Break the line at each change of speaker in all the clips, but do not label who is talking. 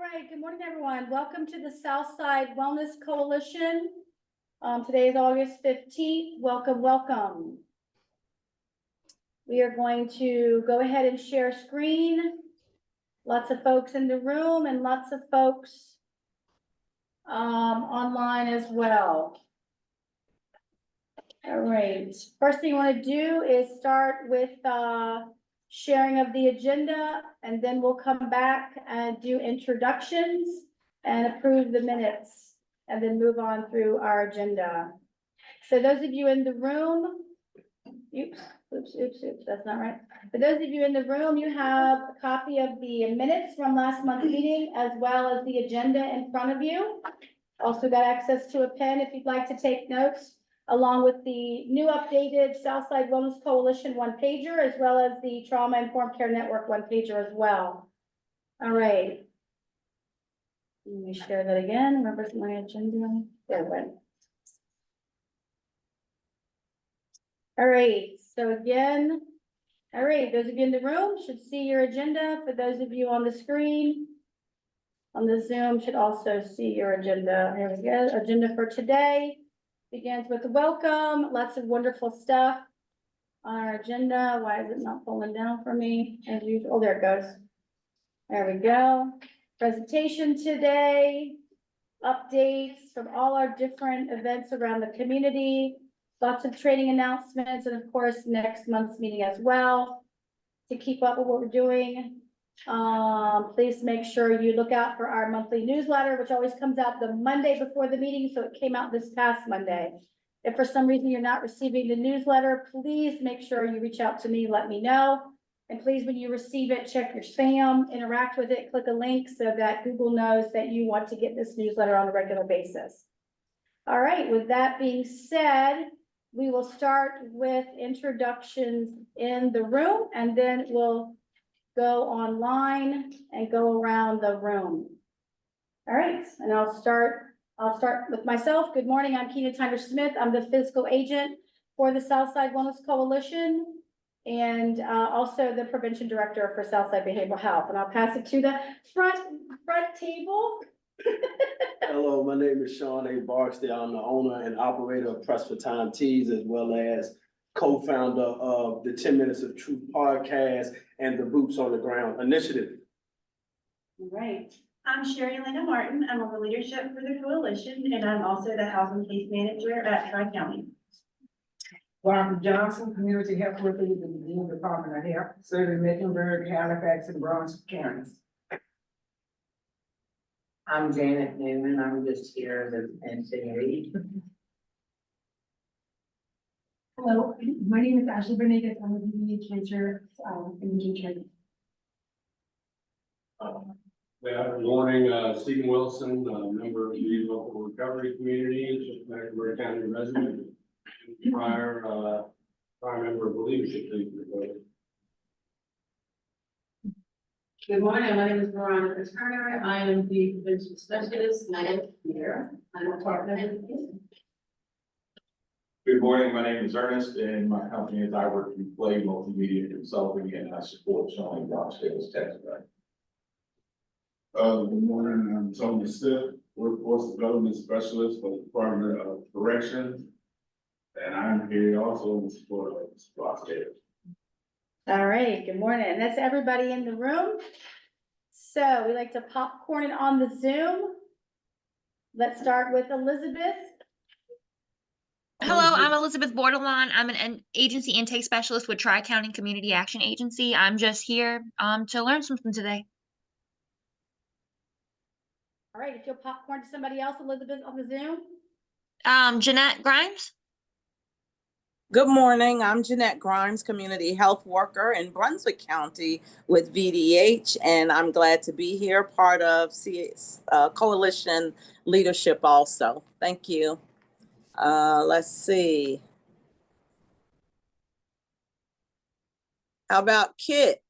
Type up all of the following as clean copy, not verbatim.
right, good morning, everyone. Welcome to the Southside Wellness Coalition. Today is August 15th. Welcome, welcome. We are going to go ahead and share screen. Lots of folks in the room and lots of folks online as well. All right, first thing you want to do is start with sharing of the agenda, and then we'll come back and do introductions and approve the minutes, and then move on through our agenda. So those of you in the room, oops, that's not right. For those of you in the room, you have a copy of the minutes from last month's meeting, as well as the agenda in front of you. Also got access to a pen if you'd like to take notes, along with the new updated Southside Wellness Coalition one-pager, as well as the Trauma Informed Care Network one-pager as well. All right. Let me share that again. Remember my agenda? There it went. All right, so again, all right, those of you in the room should see your agenda. For those of you on the screen, on the Zoom, should also see your agenda. Here we go. Agenda for today begins with a welcome. Lots of wonderful stuff on our agenda. Why is it not pulling down for me as usual? Oh, there it goes. There we go. Presentation today, updates from all our different events around the community, lots of training announcements, and of course, next month's meeting as well. To keep up with what we're doing, please make sure you look out for our monthly newsletter, which always comes out the Monday before the meeting. So it came out this past Monday. If for some reason you're not receiving the newsletter, please make sure you reach out to me, let me know. And please, when you receive it, check your spam, interact with it, click a link so that Google knows that you want to get this newsletter on a regular basis. All right, with that being said, we will start with introductions in the room, and then we'll go online and go around the room. All right, and I'll start with myself. Good morning, I'm Kenan Tyner-Smith. I'm the fiscal agent for the Southside Wellness Coalition, and also the prevention director for Southside Behavioral Health. And I'll pass it to the front table.
Hello, my name is Sean A. Barksdale. I'm the owner and operator of Press for Time Teas, as well as co-founder of the 10 Minutes of Truth podcast and the Boots on the Ground initiative.
All right.
I'm Sherry Elena Martin. I'm on the leadership for the coalition, and I'm also the housing case manager at Tri-County.
Barbara Johnson, community health worker with the Virginia Department of Health, serving Mecklenburg, Halifax, and Brunswick counties.
I'm Janet Newman. I'm just here as an NCA.
Hello, my name is Ashley Bernadette. I'm a community cancer engagement.
Good morning, Stephen Wilson, member of the local recovery community, Mecklenburg County resident, prior member of the leadership team.
Good morning, my name is Veronica Turner. I am the prevention specialist, and I am here. I'm a partner in the
Good morning, my name is Ernest, and my company is I Work in Play Multimedia Consulting, and I support Sean Barksdale's testimony.
Good morning, I'm Tony Stiff, Workforce Development Specialist for the Department of Corrections, and I'm here also in support of Barksdale.
All right, good morning. That's everybody in the room. So we like to popcorn it on the Zoom. Let's start with Elizabeth.
Hello, I'm Elizabeth Bordelon. I'm an agency intake specialist with Tri-County Community Action Agency. I'm just here to learn something today.
All right, if you'll popcorn to somebody else, Elizabeth, on the Zoom.
Jeanette Grimes.
Good morning, I'm Jeanette Grimes, community health worker in Brunswick County with VDH, and I'm glad to be here, part of coalition leadership also. Thank you. Let's see. How about Kit?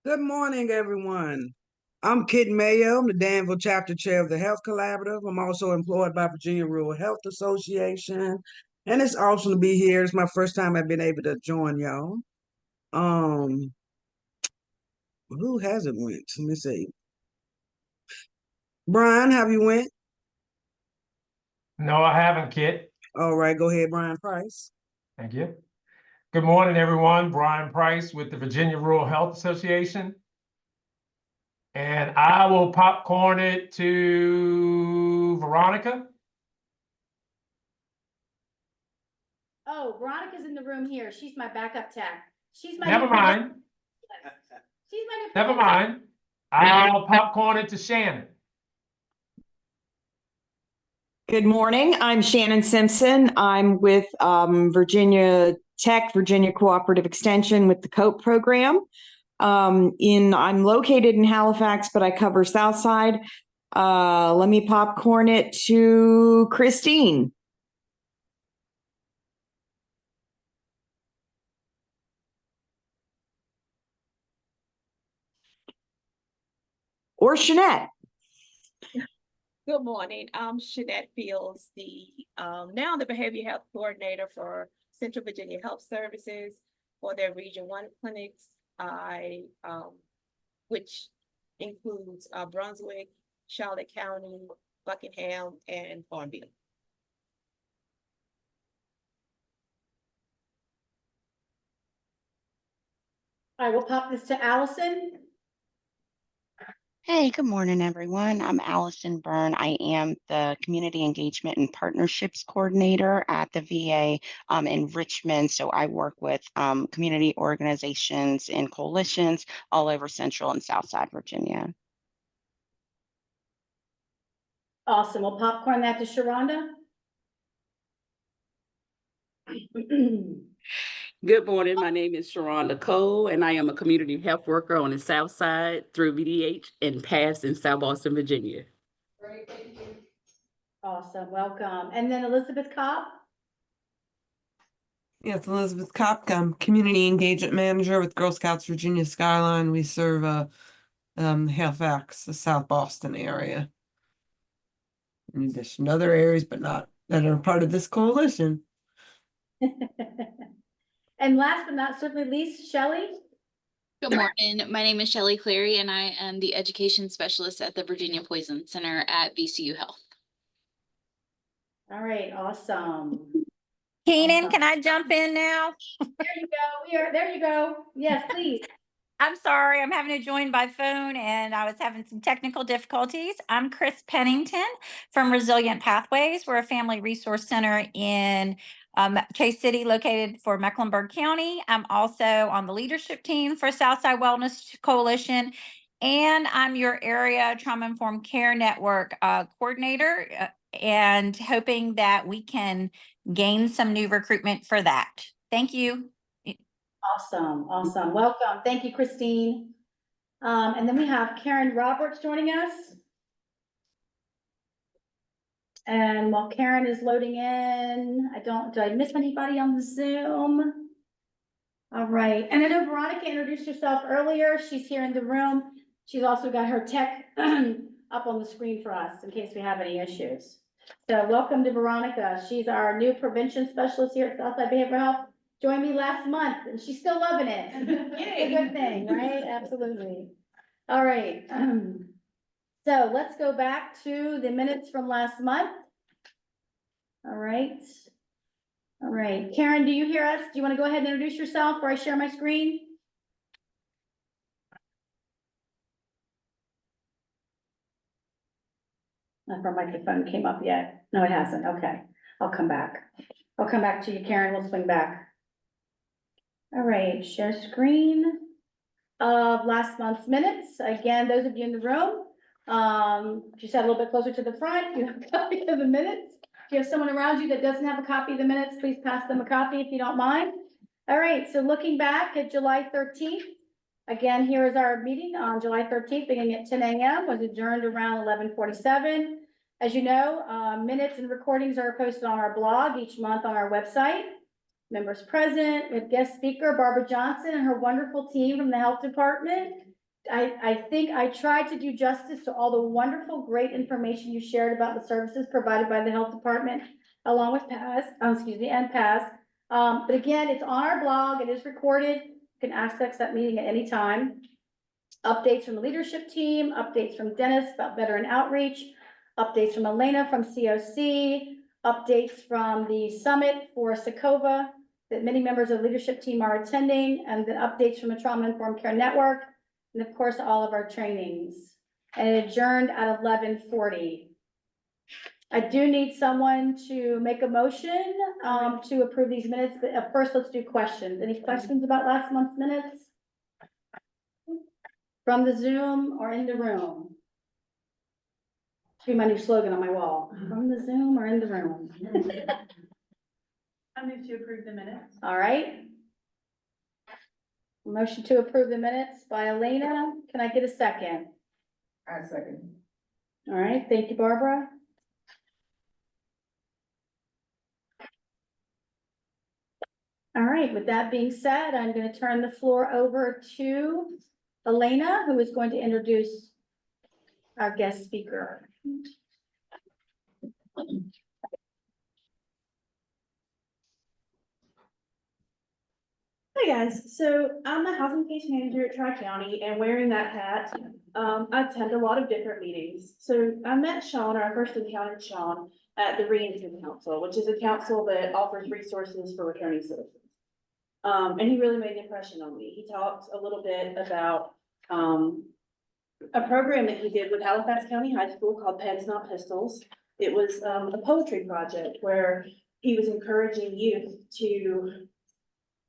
Good morning, everyone. I'm Kenan Mayo. I'm the Danville chapter chair of the Health Collaborative. I'm also employed by Virginia Rural Health Association. And it's awesome to be here. It's my first time I've been able to join y'all. Who hasn't went? Let me see. Brian, have you went?
No, I haven't, Kit.
All right, go ahead, Brian Price.
Thank you. Good morning, everyone. Brian Price with the Virginia Rural Health Association. And I will popcorn it to Veronica.
Oh, Veronica's in the room here. She's my backup tech. She's my.
Never mind.
She's my.
Never mind. I'll popcorn it to Shannon.
Good morning. I'm Shannon Simpson. I'm with Virginia Tech, Virginia Cooperative Extension with the COPE program. I'm located in Halifax, but I cover Southside. Let me popcorn it to Christine. Or Shanette.
Good morning. I'm Shanette Fields, now the Behavioral Health Coordinator for Central Virginia Health Services for their Region 1 clinics, which includes Brunswick, Charlotte County, Buckingham, and Farmville.
I will pop this to Allison.
Hey, good morning, everyone. I'm Allison Byrne. I am the Community Engagement and Partnerships Coordinator at the VA in Richmond. So I work with community organizations and coalitions all over Central and Southside Virginia.
Awesome. We'll popcorn that to Sharonda.
Good morning. My name is Sharonda Cole, and I am a community health worker on the South Side through VDH and PASS in South Boston, Virginia.
Great, thank you. Awesome. Welcome. And then Elizabeth Kopp.
Yes, Elizabeth Kopp. I'm Community Engagement Manager with Girl Scouts Virginia Skyline. We serve Halifax, the South Boston area. In addition to other areas, but not that are part of this coalition.
And last but not certainly least, Shelley.
Good morning. My name is Shelley Cleary, and I am the Education Specialist at the Virginia Poison Center at VCU Health.
All right, awesome.
Kenan, can I jump in now?
There you go. There you go. Yes, please.
I'm sorry, I'm having to join by phone and I was having some technical difficulties. I'm Chris Pennington from Resilient Pathways. We're a family resource center in Chase City, located for Mecklenburg County. I'm also on the leadership team for Southside Wellness Coalition, and I'm your area trauma-informed care network coordinator, and hoping that we can gain some new recruitment for that. Thank you.
Awesome, awesome. Welcome. Thank you, Christine. And then we have Karen Roberts joining us. And while Karen is loading in, did I miss anybody on the Zoom? All right. And I know Veronica introduced herself earlier. She's here in the room. She's also got her tech up on the screen for us in case we have any issues. So welcome to Veronica. She's our new prevention specialist here at Southside Behavioral Health. Joined me last month and she's still loving it. It's a good thing, right? Absolutely. All right. So let's go back to the minutes from last month. All right. All right. Karen, do you hear us? Do you want to go ahead and introduce yourself before I share my screen? Not if our microphone came up yet. No, it hasn't. Okay. I'll come back. I'll come back to you, Karen. We'll swing back. All right. Share screen of last month's minutes. Again, those of you in the room, just sat a little bit closer to the front. You have a copy of the minutes. If you have someone around you that doesn't have a copy of the minutes, please pass them a copy if you don't mind. All right, so looking back at July 13th, again, here is our meeting on July 13th, beginning at 10 a.m., was adjourned around 11:47. As you know, minutes and recordings are posted on our blog each month on our website. Members present, with guest speaker Barbara Johnson and her wonderful team from the health department. I think I tried to do justice to all the wonderful, great information you shared about the services provided by the health department, along with PASS, and PASS. But again, it's on our blog, it is recorded. You can access that meeting at any time. Updates from the leadership team, updates from Dennis about veteran outreach, updates from Elena from COC, updates from the summit for Sakova that many members of the leadership team are attending, and then updates from the Trauma Informed Care Network, and of course, all of our trainings. And it adjourned at 11:40. I do need someone to make a motion to approve these minutes, but first, let's do questions. Any questions about last month's minutes? From the Zoom or in the room? Should be my new slogan on my wall. From the Zoom or in the room?
I move to approve the minutes.
All right. Motion to approve the minutes by Elena. Can I get a second?
I second.
All right, thank you, Barbara. All right, with that being said, I'm going to turn the floor over to Elena, who is going to introduce our guest speaker.
Hi guys, so I'm a housing case manager at Tri-County, and wearing that hat, I attend a lot of different meetings. So I met Sean, or I first encountered Sean at the Reentry Council, which is a council that offers resources for returning citizens. And he really made an impression on me. He talked a little bit about a program that he did with Halifax County High School called Pens Not Pistols. It was a poetry project where he was encouraging youth to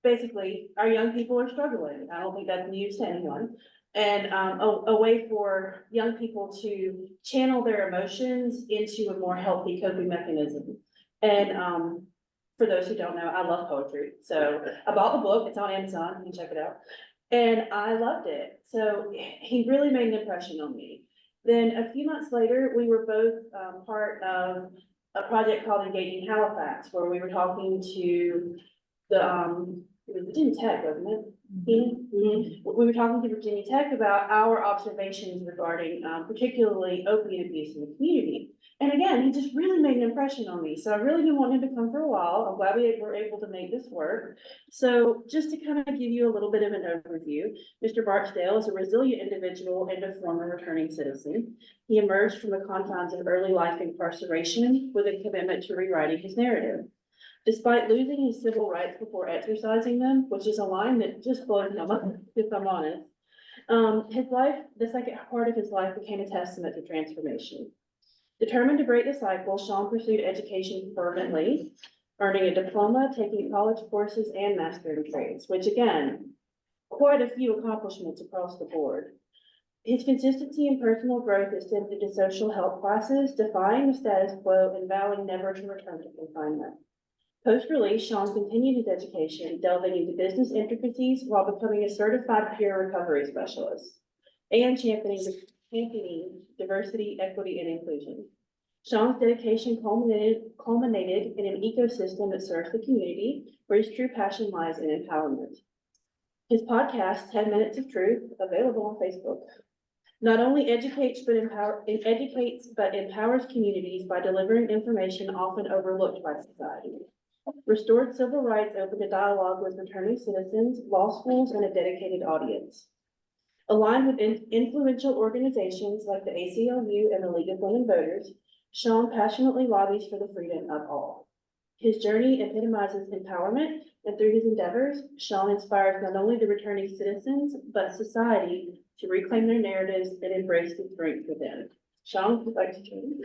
basically, our young people are struggling. I don't think that's news to anyone. And a way for young people to channel their emotions into a more healthy coping mechanism. And for those who don't know, I love poetry. So I bought the book, it's on Amazon, you can check it out. And I loved it. So he really made an impression on me. Then a few months later, we were both part of a project called Engaging Halifax, where we were talking to the, it was Virginia Tech, wasn't it? Mm-hmm. We were talking to Virginia Tech about our observations regarding particularly opiate abuse in the community. And again, he just really made an impression on me. So I really didn't want him to come for a while. I'm glad we were able to make this work. So just to kind of give you a little bit of an overview, Mr. Barksdale is a resilient individual and a former returning citizen. He emerged from the confines of early life incarceration with a commitment to rewriting his narrative. Despite losing his civil rights before exercising them, which is a line that just blows my mind, if I'm honest, his life, the second part of his life became a testament to transformation. Determined to break the cycle, Sean pursued education fervently, earning a diploma, taking college courses, and mastering trades, which again, quite a few accomplishments across the board. His consistency in personal growth extended to social help classes, defying the status quo and vowing never to return to confinement. Post-release, Sean continued his education, delving into business intricacies while becoming a certified peer recovery specialist and championing diversity, equity, and inclusion. Sean's dedication culminated in an ecosystem that serves the community, where his true passion lies in empowerment. His podcast, 10 Minutes of Truth, available on Facebook, not only educates but empowers communities by delivering information often overlooked by society. Restored Civil Rights opened a dialogue with returning citizens, law schools, and a dedicated audience. Aligned with influential organizations like the ACLU and the League of Women Voters, Sean passionately lobbies for the freedom of all. His journey epitomizes empowerment, and through his endeavors, Sean inspires not only the returning citizens, but society to reclaim their narratives and embrace the strength within. Sean, would you like to join me?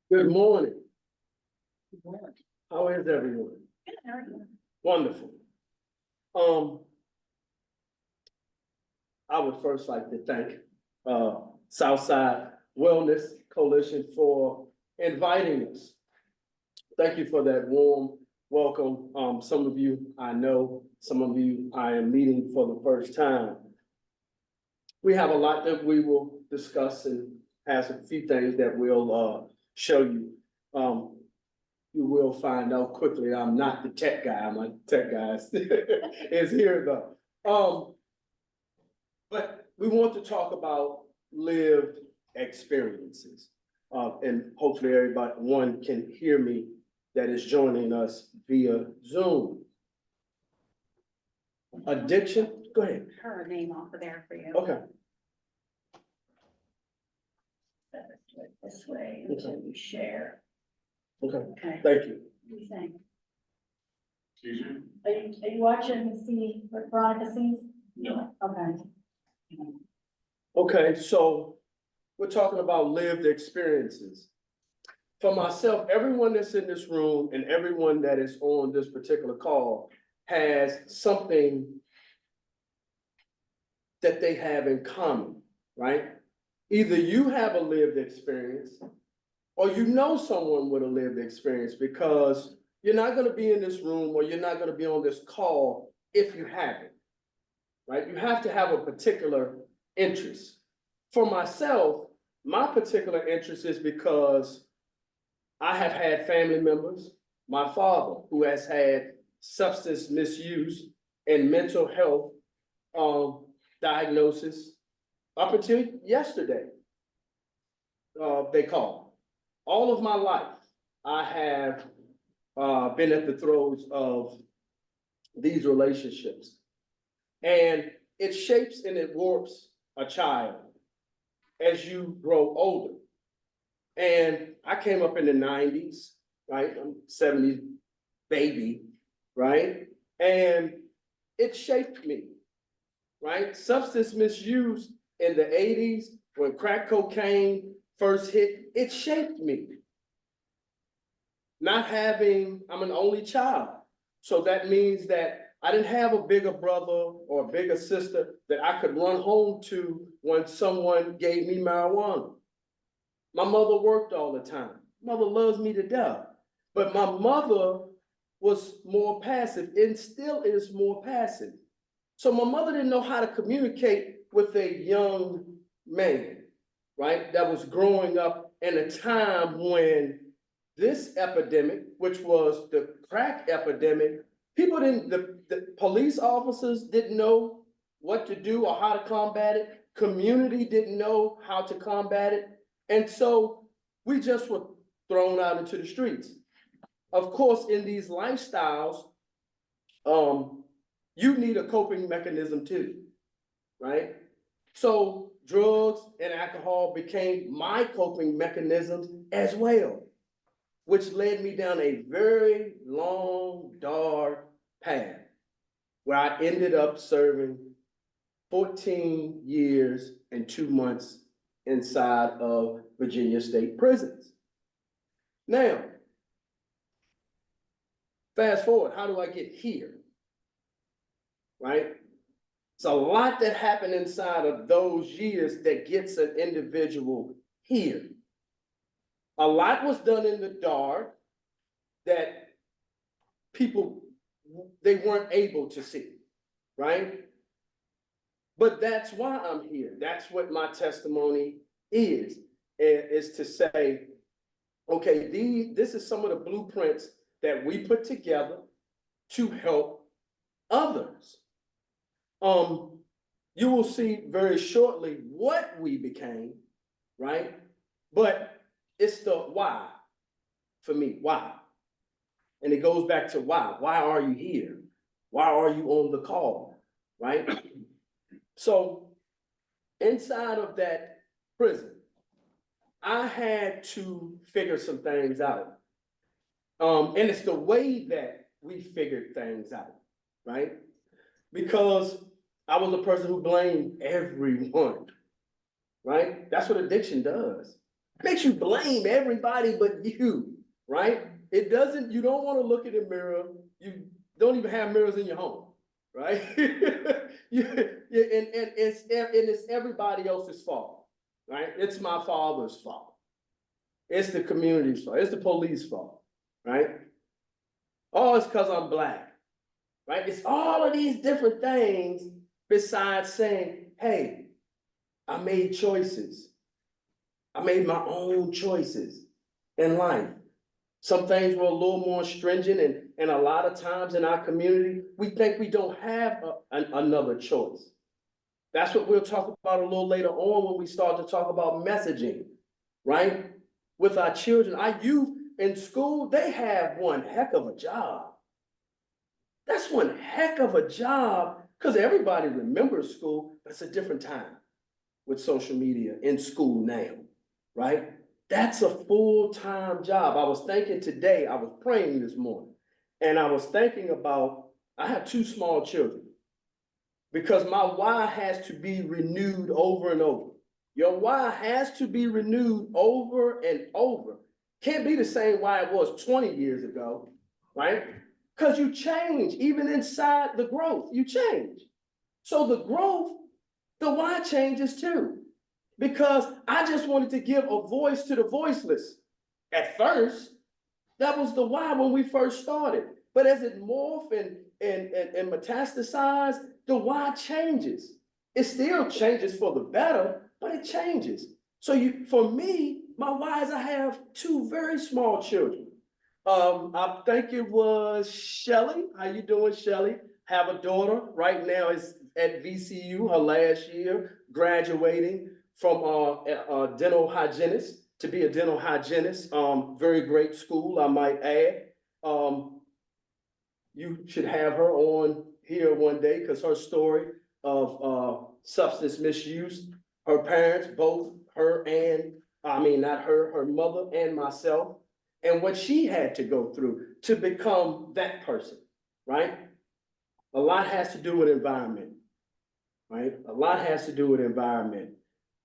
Good morning. How is everyone?
Good, how are you?
Wonderful. I would first like to thank Southside Wellness Coalition for inviting us. Thank you for that warm welcome. Some of you I know, some of you I am meeting for the first time. We have a lot that we will discuss and have a few things that we'll show you. You will find out quickly I'm not the tech guy. I'm a tech guy is here though. But we want to talk about lived experiences. And hopefully everyone can hear me that is joining us via Zoom. Addiction, go ahead.
Her name off of there for you.
Okay.
This way until you share.
Okay,
Okay.
thank you.
What do you think?
Excuse me?
Are you watching to see what Veronica sees?
No.
Okay.
Okay, so we're talking about lived experiences. For myself, everyone that's in this room and everyone that is on this particular call has something that they have in common, right? Either you have a lived experience or you know someone with a lived experience, because you're not gonna be in this room or you're not gonna be on this call if you haven't, right? You have to have a particular interest. For myself, my particular interest is because I have had family members, my father, who has had substance misuse and mental health diagnosis up until yesterday. They call. All of my life, I have been at the throes of these relationships. And it shapes and it warps a child as you grow older. And I came up in the 90s, right? I'm 70s baby, right? And it shaped me, right? Substance misuse in the 80s, when crack cocaine first hit, it shaped me. I'm an only child. So that means that I didn't have a bigger brother or a bigger sister that I could run home to when someone gave me marijuana. My mother worked all the time. Mother loves me to death. But my mother was more passive and still is more passive. So my mother didn't know how to communicate with a young man, right? That was growing up in a time when this epidemic, which was the crack epidemic, the police officers didn't know what to do or how to combat it. Community didn't know how to combat it. And so we just were thrown out into the streets. Of course, in these lifestyles, you need a coping mechanism too, right? So drugs and alcohol became my coping mechanisms as well, which led me down a very long, dark path where I ended up serving 14 years and 2 months inside of Virginia State prisons. Now, fast forward, how do I get here? Right? It's a lot that happened inside of those years that gets an individual here. A lot was done in the dark that people, they weren't able to see, right? But that's why I'm here. That's what my testimony is to say, okay, this is some of the blueprints that we put together to help others. You will see very shortly what we became, right? But it's the why for me, why? And it goes back to why. Why are you here? Why are you on the call, right? So inside of that prison, I had to figure some things out. And it's the way that we figured things out, right? Because I was a person who blamed everyone, right? That's what addiction does. It makes you blame everybody but you, right? It doesn't, you don't want to look in the mirror. You don't even have mirrors in your home, right? And it's everybody else's fault, right? It's my father's fault. It's the community's fault. It's the police fault, right? Oh, it's because I'm Black, right? It's all of these different things besides saying, hey, I made choices. I made my own choices in life. Some things were a little more stringent, and a lot of times in our community, we think we don't have another choice. That's what we'll talk about a little later on when we start to talk about messaging, right? With our children, our youth in school, they have one heck of a job. That's one heck of a job, because everybody remembers school, but it's a different time with social media in school now, right? That's a full-time job. I was thinking today, I was praying this morning, and I was thinking about, I have 2 small children, because my why has to be renewed over and over. Your why has to be renewed over and over. Can't be the same why it was 20 years ago, right? Because you change, even inside the growth, you change. So the growth, the why changes too. Because I just wanted to give a voice to the voiceless. At first, that was the why when we first started. But as it morphed and metastasized, the why changes. It still changes for the better, but it changes. So for me, my why is I have 2 very small children. I think it was Shelly. How you doing, Shelly? Have a daughter right now is at VCU, her last year, graduating from a dental hygienist to be a dental hygienist. Very great school, I might add. You should have her on here one day because her story of substance misuse, her parents, both her and, not her, her mother and myself, and what she had to go through to become that person, right? A lot has to do with environment, right? A lot has to do with environment.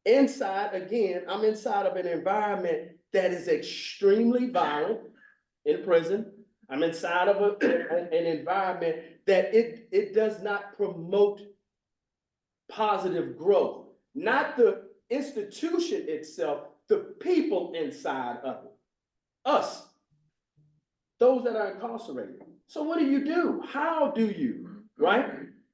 Inside, again, I'm inside of an environment that is extremely violent in prison. I'm inside of an environment that it does not promote positive growth. Not the institution itself, the people inside of it. Us, those that are incarcerated. So what do? How do you, right?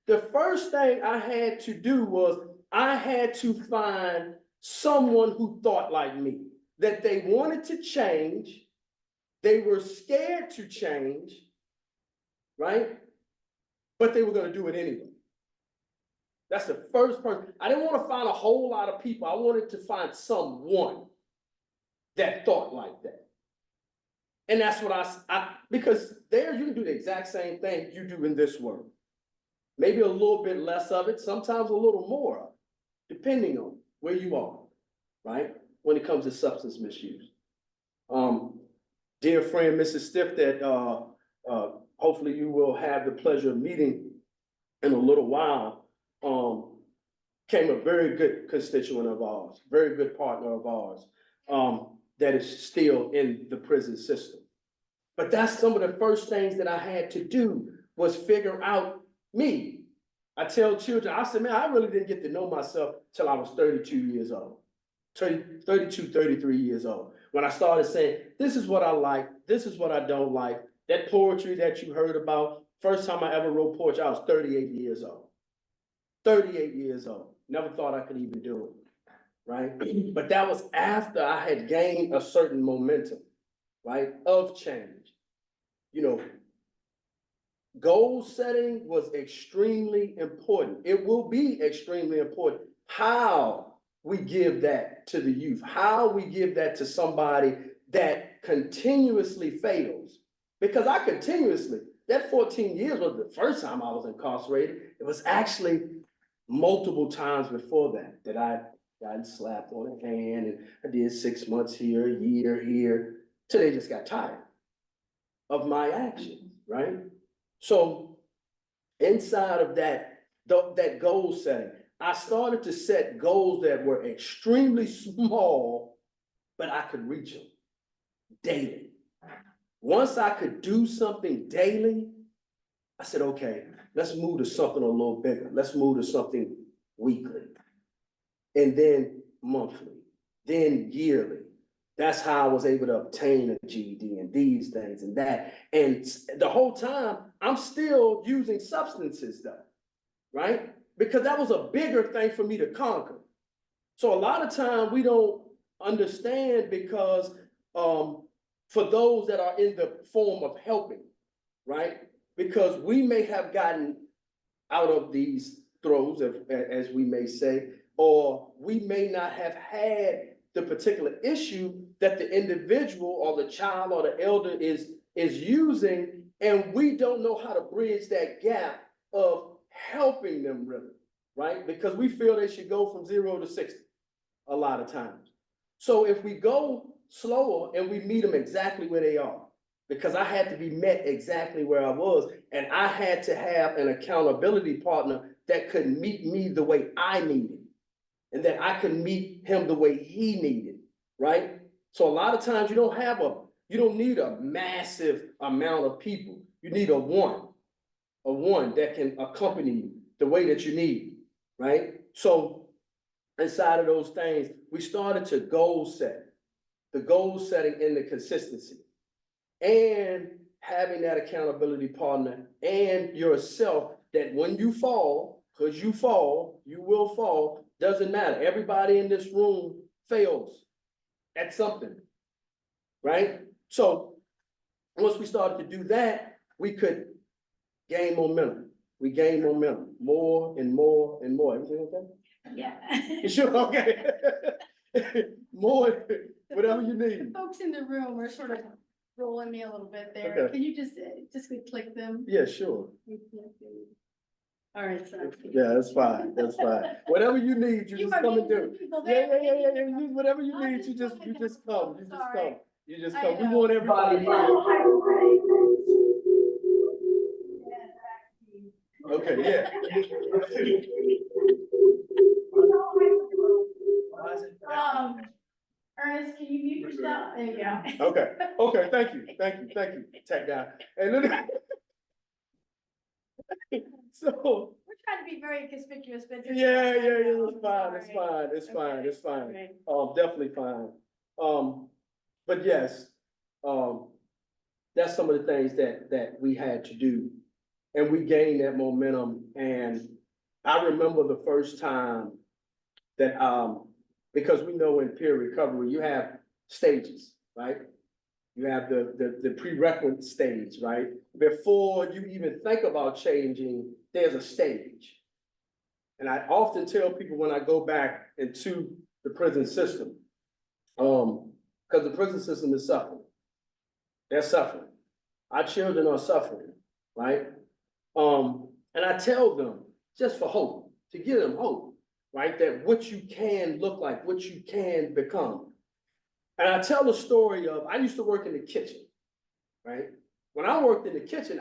The first thing I had to do was I had to find someone who thought like me, that they wanted to change, they were scared to change, right? But they were going to do it anyway. That's the first person. I didn't want to find a whole lot of people. I wanted to find someone that thought like that. And that's what because there you can do the exact same thing you do in this world. Maybe a little bit less of it, sometimes a little more of it, depending on where you are, right? When it comes to substance misuse. Dear friend, Mrs. Stiff, that hopefully you will have the pleasure of meeting in a little while, came a very good constituent of ours, very good partner of ours, that is still in the prison system. But that's some of the first things that I had to do was figure out me. I tell children, I said, man, I really didn't get to know myself till I was 32 years old, 32, 33 years old. When I started saying, this is what I like, this is what I don't like. That poetry that you heard about, first time I ever wrote poetry, I was 38 years old. 38 years old. Never thought I could even do it, right? But that was after I had gained a certain momentum, right, of change. You know, goal setting was extremely important. It will be extremely important how we give that to the youth, how we give that to somebody that continuously fails. Because I continuously, that 14 years was the first time I was incarcerated. It was actually multiple times before that I got slapped on the hand and I did 6 months here, a year here, till they just got tired of my actions, right? So inside of that goal setting, I started to set goals that were extremely small, but I could reach them daily. Once I could do something daily, I said, okay, let's move to something a little bigger. Let's move to something weekly, and then monthly, then yearly. That's how I was able to obtain a GED and these things and that. And the whole time, I'm still using substances though, right? Because that was a bigger thing for me to conquer. So a lot of time we don't understand because for those that are in the form of helping, right? Because we may have gotten out of these throws, as we may say, or we may not have had the particular issue that the individual or the child or the elder is using, and we don't know how to bridge that gap of helping them really, right? Because we feel they should go from 0 to 60 a lot of times. So if we go slower and we meet them exactly where they are, because I had to be met exactly where I was, and I had to have an accountability partner that could meet me the way I needed, and that I could meet him the way he needed, right? So a lot of times you don't need a massive amount of people. You need a one that can accompany you the way that you need, right? So inside of those things, we started to goal set, the goal setting and the consistency, and having that accountability partner and yourself, that when you fall, because you fall, you will fall, doesn't matter. Everybody in this room fails at something, right? So once we started to do that, we could gain momentum. We gained momentum more and more and more. Everything okay?
Yeah.
You sure? Okay. More, whatever you need.
The folks in the room are sort of rolling me a little bit there.
Okay.
Can you just click them?
Yeah, sure.
All right, so.
Yeah, that's fine. That's fine. Whatever you need, you just come and do. Yeah. You- Whatever you need, you just come. You just come. You just come. We want everybody. Okay, yeah.
Ernest, can you mute yourself? There you go.
Okay, thank you, tech guy. And then, so,
We're trying to be very conspicuous, but.
yeah, it's fine. Definitely fine. But yes, that's some of the things that we had to do. And we gained that momentum. And I remember the first time that, because we know in peer recovery, you have stages, right? You have the prerequisite stage, right? Before you even think about changing, there's a stage. And I often tell people when I go back into the prison system, because the prison system is suffering. They're suffering. Our children are suffering, right? And I tell them, just for hope, to give them hope, right? That what you can look like, what you can become. And I tell the story of, I used to work in the kitchen, right? When I worked in the kitchen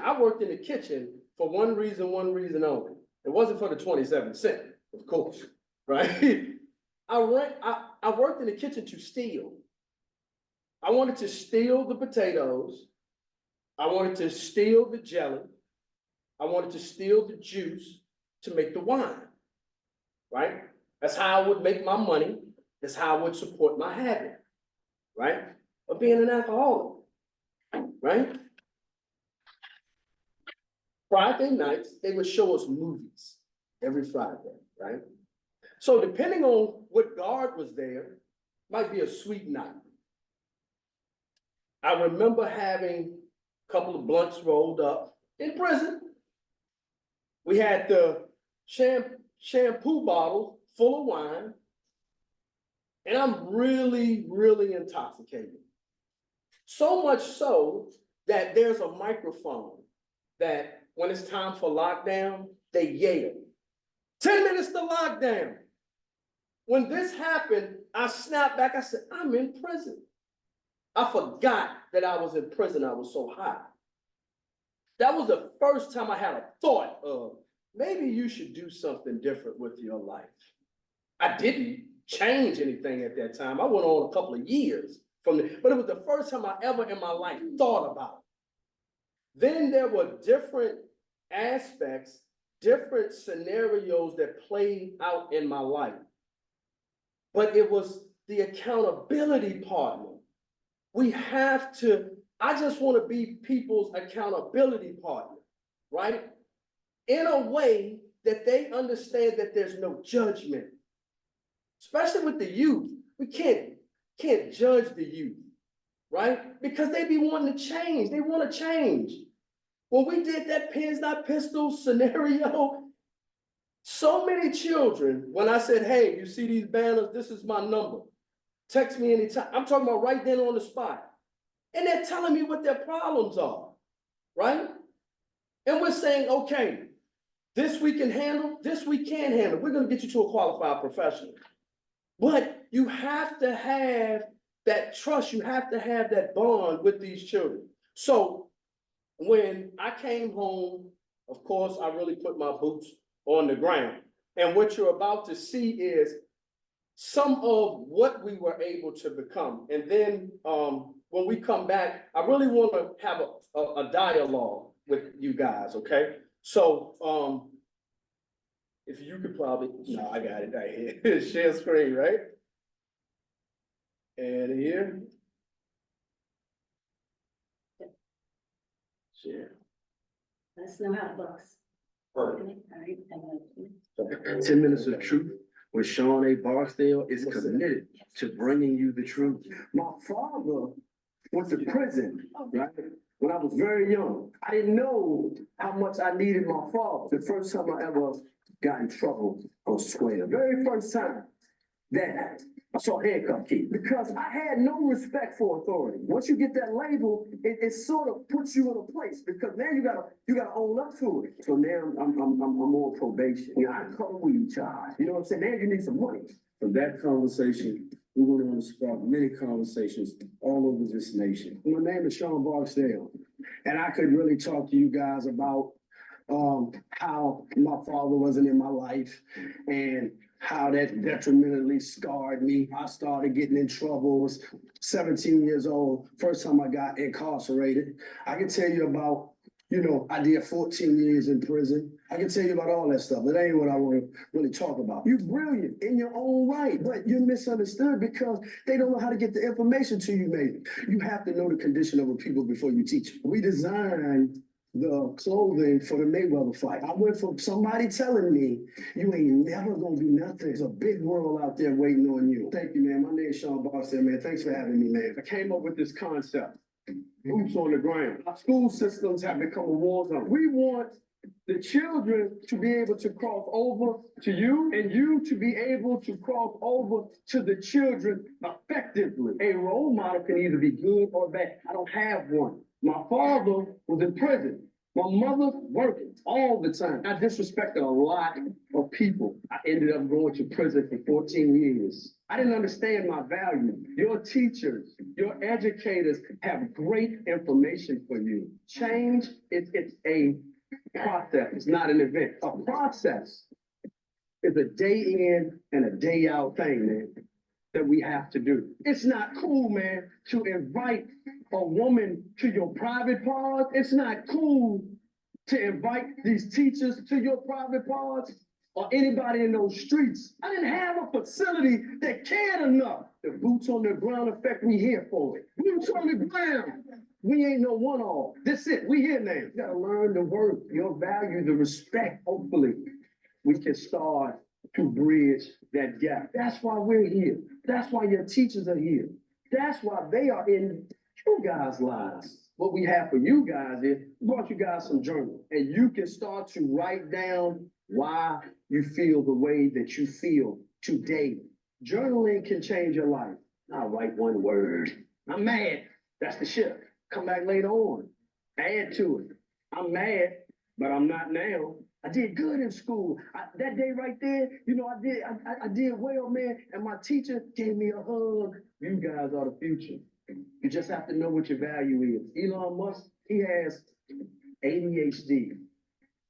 for one reason only. It wasn't for the 27 cents, of course, right? I worked in the kitchen to steal. I wanted to steal the potatoes. I wanted to steal the jelly. I wanted to steal the juice to make the wine, right? That's how I would make my money. That's how I would support my habit, right? Of being an alcoholic, right? Friday nights, they would show us movies every Friday, right? So depending on what guard was there, might be a sweet night. I remember having a couple of blunts rolled up in prison. We had the shampoo bottle full of wine, and I'm really, really intoxicated. So much so that there's a microphone that when it's time for lockdown, they yell, 10 minutes to lockdown. When this happened, I snapped back. I said, I'm in prison. I forgot that I was in prison. I was so high. That was the first time I had a thought of, maybe you should do something different with your life. I didn't change anything at that time. I went on a couple of years but it was the first time I ever in my life thought about it. Then there were different aspects, different scenarios that played out in my life. But it was the accountability partner. We have to, I just want to be people's accountability partner, right? In a way that they understand that there's no judgment. Especially with the youth. We can't judge the youth, right? Because they be wanting to change. They want to change. When we did that pins not pistols scenario, So many children, when I said, hey, you see these banners, this is my number. Text me anytime. I'm talking about right then on the spot. And they're telling me what their problems are, right? And we're saying, okay, this we can handle, this we can handle. We're gonna get you to a qualified professional. But you have to have that trust, you have to have that bond with these children. So when I came home, of course, I really put my boots on the ground. And what you're about to see is some of what we were able to become. And then when we come back, I really want to have a dialogue with you guys, okay? So if you could probably, no, I got it right here. Share screen, right? And here. Share.
Let us know how it looks.
Perfect.
All right.
10 minutes of truth with Sean A. Barksdale is committed to bringing you the truth. My father went to prison, right? When I was very young, I didn't know how much I needed my father. The first time I ever got in trouble on square, very first time that I saw handcuff key, because I had no respect for authority. Once you get that label, it sort of puts you in a place, because now you gotta own up to it. So now I'm on probation. You know, I call you charge. You know what I'm saying? Now you need some money. From that conversation, we went on to spark many conversations all over this nation. My name is Sean Barksdale, and I could really talk to you guys about how my father wasn't in my life and how that detrimentally scarred me. I started getting in trouble, was 17 years old, first time I got incarcerated. I can tell you about, you know, I did 14 years in prison. I can tell you about all that stuff, but that ain't what I want to really talk about. You're brilliant in your own right, but you're misunderstood because they don't know how to get the information to you, maybe. You have to know the condition of a people before you teach. We designed the clothing for the Mayweather fight. I went from somebody telling me, you ain't never gonna do nothing. There's a big world out there waiting on you. Thank you, man. My name is Sean Barksdale, man. Thanks for having me, man. I came up with this concept, boots on the ground. Our school systems have become a war zone. We want the children to be able to cross over to you, and you to be able to cross over to the children effectively. A role model can either be good or bad. I don't have one. My father was in prison. My mother working all the time. I disrespected a lot of people. I ended up going to prison for 14 years. I didn't understand my value. Your teachers, your educators have great information for you. Change, it's a process. It's not an event. A process is a day in and a day out thing, man, that we have to do. It's not cool, man, to invite a woman to your private part. It's not cool to invite these teachers to your private parts or anybody in those streets. I didn't have a facility that cared enough. The boots on the ground effect, we here for it. Boots on the ground. We ain't no one-all. That's it. We here now. You gotta learn the work, your value, the respect. Hopefully, we can start to bridge that gap. That's why we're here. That's why your teachers are here. That's why they are in you guys' lives. What we have for you guys is, we brought you guys some journal, and you can start to write down why you feel the way that you feel today. Journaling can change your life. I'll write one word. I'm mad. That's the shit. Come back later on. Add to it. I'm mad, but I'm not now. I did good in school. That day right there, you know, I did well, man. And my teacher gave me a hug. You guys are the future. You just have to know what your value is. Elon Musk, he has ADHD.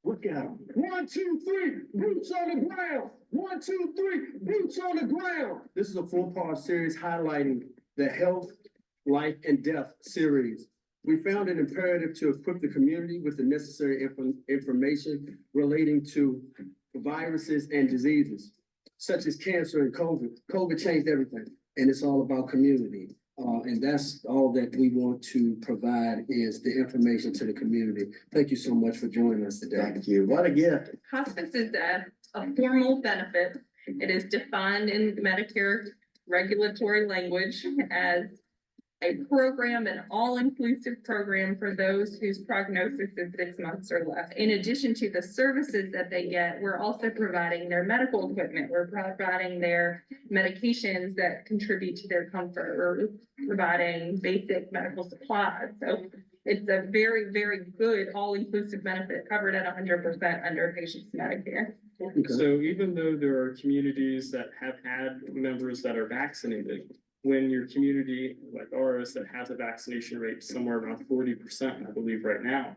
Look at him. 1, 2, 3, boots on the ground. 1, 2, 3, boots on the ground. This is a 4-part series highlighting the health, life, and death series. We found it imperative to equip the community with the necessary information relating to viruses and diseases, such as cancer and COVID. COVID changed everything, and it's all about community. And that's all that we want to provide is the information to the community. Thank you so much for joining us today. Thank you. What a gift.
Hospice is a formal benefit. It is defined in Medicare regulatory language as a program, an all-inclusive program for those whose prognosis is 6 months or less. In addition to the services that they get, we're also providing their medical equipment. We're providing their medications that contribute to their comfort. We're providing basic medical supplies. So it's a very, very good all-inclusive benefit covered at 100% under patient's Medicare.
So even though there are communities that have had members that are vaccinated, when your community like ours that has a vaccination rate somewhere around 40%, I believe right now,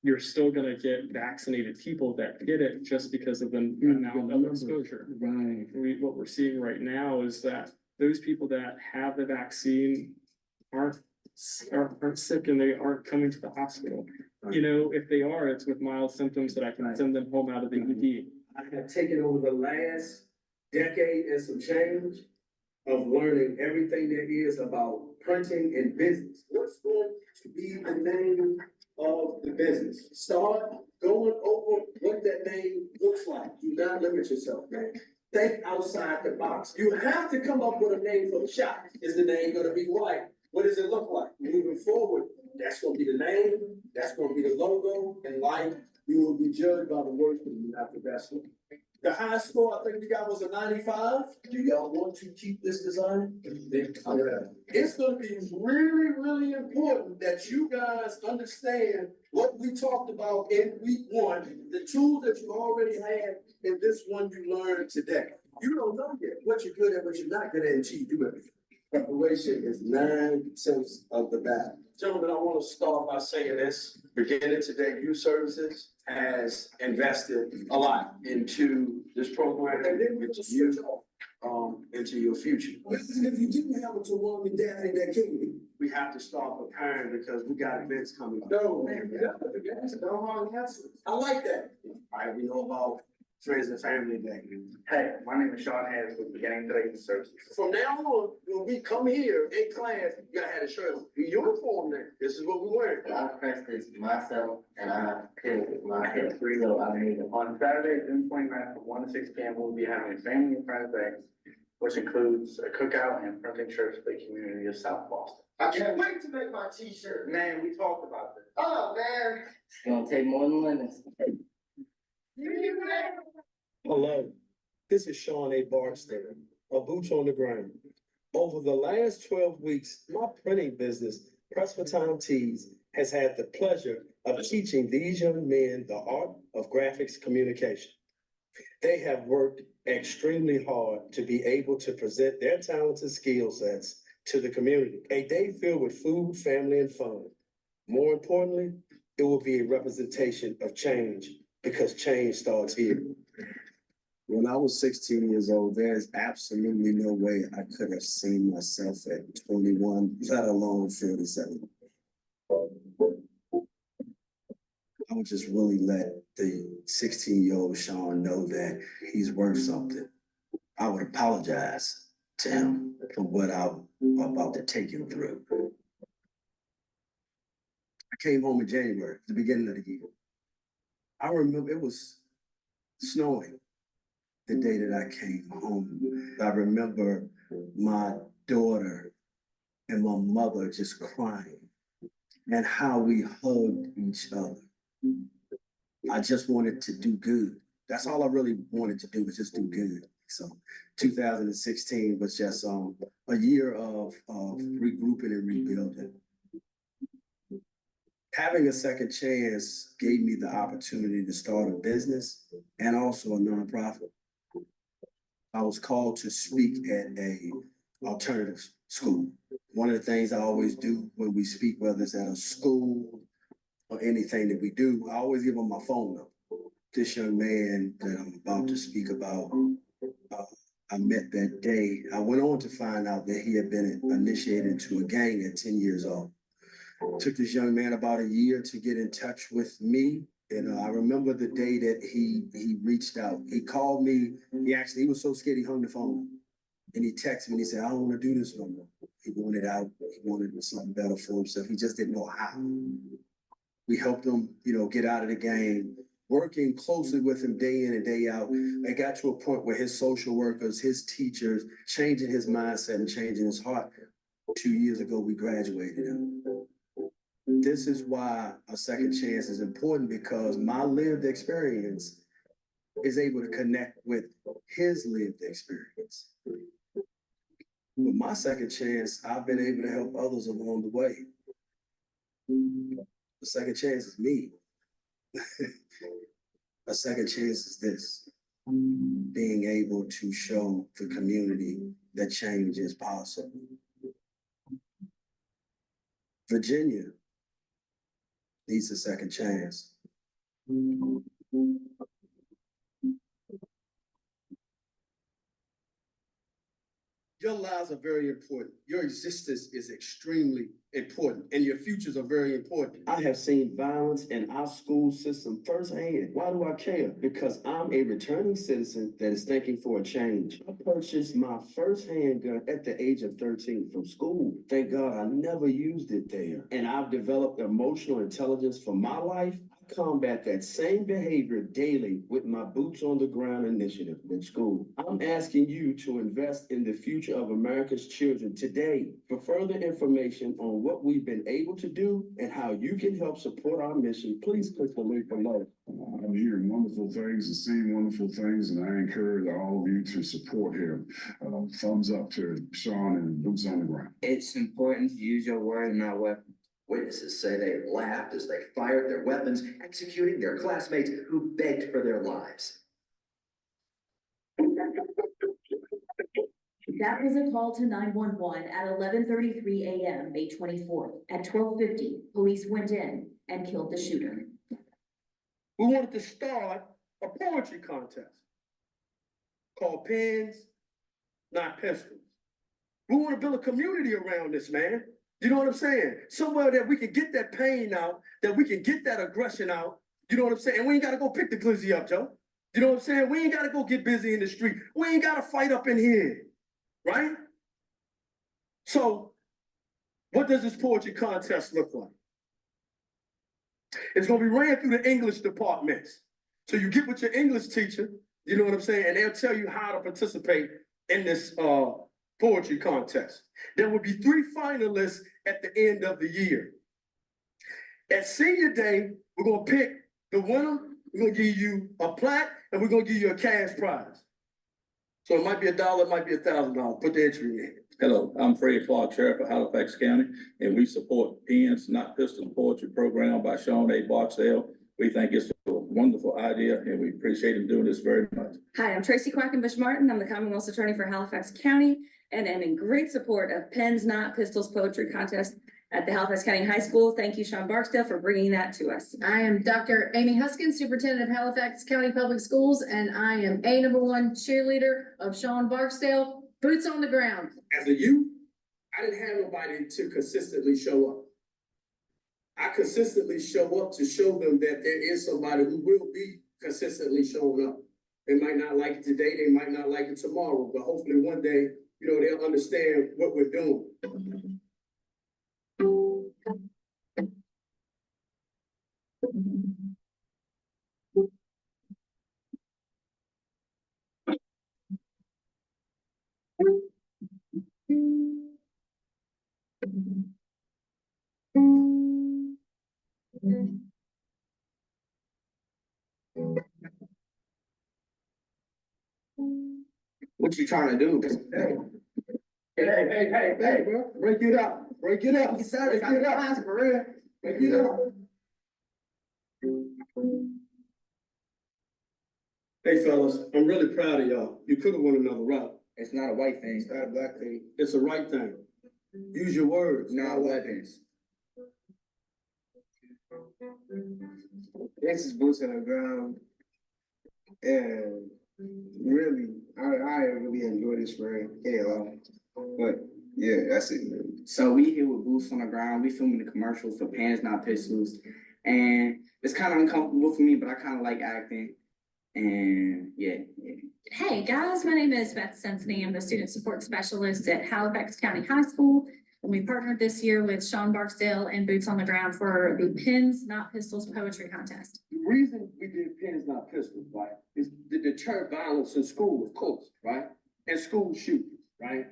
you're still gonna get vaccinated people that get it just because of the amount of exposure.
Right.
What we're seeing right now is that those people that have the vaccine aren't sick and they aren't coming to the hospital. You know, if they are, it's with mild symptoms that I can send them home out of the ED.
I have taken over the last decade and some change of learning everything there is about printing and business. What's going to be the name of the business? Start going over what that name looks like. Do not limit yourself, man. Think outside the box. You have to come up with a name for the shop. Is the name gonna be right? What does it look like? Moving forward, that's gonna be the name, that's gonna be the logo, and life, you will be judged by the worst one, not the best one. The high score I think we got was a 95. Do y'all want to keep this design? It's gonna be really, really important that you guys understand what we talked about in week 1, the tools that you already had, and this one you learned today. You don't know yet what you're good at, what you're not good at until you do everything. Preparation is 9/10 of the battle. Gentlemen, I want to start by saying this. Beginning today, youth services has invested a lot into this program and then into you, into your future. If you didn't have a Tawanda dad in that community, we have to start preparing because we got events coming up. No, man, I like that. All right, we know about Friends and Family Day.
Hey, my name is Sean Harris with Beginning Today's Services.
From now on, when we come here in class, you gotta have a shirt, the uniform there. This is what we wear.
I pressed this myself and I picked my head 3 low. I mean, on Saturday, June 29th, from 1 to 6 p.m., we'll be having a Family and Friends Day, which includes a cookout and printing shirts for the community of South Boston.
I can't wait to make my t-shirt.
Man, we talked about this.
Oh, man.
It's gonna take more than lemons.
Hello, this is Sean A. Barksdale, a boots on the ground. Over the last 12 weeks, my printing business, Press for Time Tees, has had the pleasure of teaching these young men the art of graphics communication. They have worked extremely hard to be able to present their talented skill sets to the community. A day filled with food, family, and fun. More importantly, it will be a representation of change because change starts here. When I was 16 years old, there's absolutely no way I could have seen myself at 21, let alone 47. I would just really let the 16-year-old Sean know that he's worth something. I would apologize to him for what I'm about to take him through. I came home in January, the beginning of the year. I remember it was snowing the day that I came home. I remember my daughter and my mother just crying and how we hugged each other. I just wanted to do good. That's all I really wanted to do was just do good. So 2016 was just a year of regrouping and rebuilding. Having a second chance gave me the opportunity to start a business and also a nonprofit. I was called to speak at a alternative school. One of the things I always do when we speak, whether it's at a school or anything that we do, I always give them my phone number. This young man that I'm about to speak about, I met that day. I went on to find out that he had been initiated into a gang at 10 years old. It took this young man about a year to get in touch with me. And I remember the day that he reached out. He called me. He was so scared he hung the phone. And he texted me and he said, I don't want to do this no more. He wanted out. He wanted something better for himself. He just didn't know how. We helped him, get out of the game, working closely with him day in and day out. It got to a point where his social workers, his teachers, changing his mindset and changing his heart. 2 years ago, we graduated him. This is why a second chance is important, because my lived experience is able to connect with his lived experience. With my second chance, I've been able to help others along the way. The second chance is me. A second chance is this, being able to show the community that change is possible. Virginia needs a second chance. Your lives are very important. Your existence is extremely important, and your futures are very important. I have seen violence in our school system firsthand. Why do I care? Because I'm a returning citizen that is thinking for a change. I purchased my first handgun at the age of 13 from school. Thank God I never used it there. And I've developed emotional intelligence for my life. I combat that same behavior daily with my boots on the ground initiative in school. I'm asking you to invest in the future of America's children today. For further information on what we've been able to do and how you can help support our mission, please click the link below.
I'm hearing wonderful things and seeing wonderful things, and I encourage all of you to support him. Thumbs up to Sean and Boots on the Ground.
It's important to use your word, not weapons. Witnesses say they laughed as they fired their weapons, executing their classmates who begged for their lives.
That was a call to 911 at 11:33 a.m., May 24th. At 12:50, police went in and killed the shooter.
We wanted to start a poetry contest called Pens, Not Pistols. We want to build a community around this, man. You know what I'm saying? Somewhere that we can get that pain out, that we can get that aggression out. You know what I'm saying? And we ain't got to go pick the glizzy up, Joe. You know what I'm saying? We ain't got to go get busy in the street. We ain't got to fight up in here, right? So what does this poetry contest look like? It's going to be ran through the English departments. So you get with your English teacher, you know what I'm saying? And they'll tell you how to participate in this poetry contest. There will be 3 finalists at the end of the year. At senior day, we're going to pick the winner. We're going to give you a plaque, and we're going to give you a cash prize. So it might be $1, it might be $1,000. Put the entry in.
Hello, I'm Fred Clark, Sheriff of Halifax County, and we support Pens, Not Pistols poetry program by Sean A. Barksdale. We think it's a wonderful idea, and we appreciate him doing this very much.
Hi, I'm Tracy Quackenbush Martin. I'm the Commonwealth's Attorney for Halifax County, and am in great support of Pens Not Pistols Poetry Contest at the Halifax County High School. Thank you, Sean Barksdale, for bringing that to us.
I am Dr. Amy Huskin, Superintendent of Halifax County Public Schools, and I am #1 cheerleader of Sean Barksdale, boots on the ground.
As a youth, I didn't have nobody to consistently show up. I consistently show up to show them that there is somebody who will be consistently showing up. They might not like it today, they might not like it tomorrow, but hopefully one day, you know, they'll understand what we're doing.
What you trying to do?
Hey, bro, break it up, break it up.
Sorry,
Break it up.
for real.
Break it up. Hey, fellas, I'm really proud of y'all. You could have won another route.
It's not a white thing. It's not a black thing.
It's the right thing. Use your words.
Not weapons. This is boots on the ground. And really, I really enjoy this spring. But yeah, that's it. So we here with Boots on the Ground. We filming the commercial for Pens Not Pistols. And it's kind of uncomfortable for me, but I kind of like acting. And yeah.
Hey guys, my name is Beth Senseney. I'm the Student Support Specialist at Halifax County High School. And we partnered this year with Sean Barksdale and Boots on the Ground for the Pens Not Pistols Poetry Contest.
The reason we did Pens Not Pistols, right, is to deter violence in school, of course, right? And school shootings, right?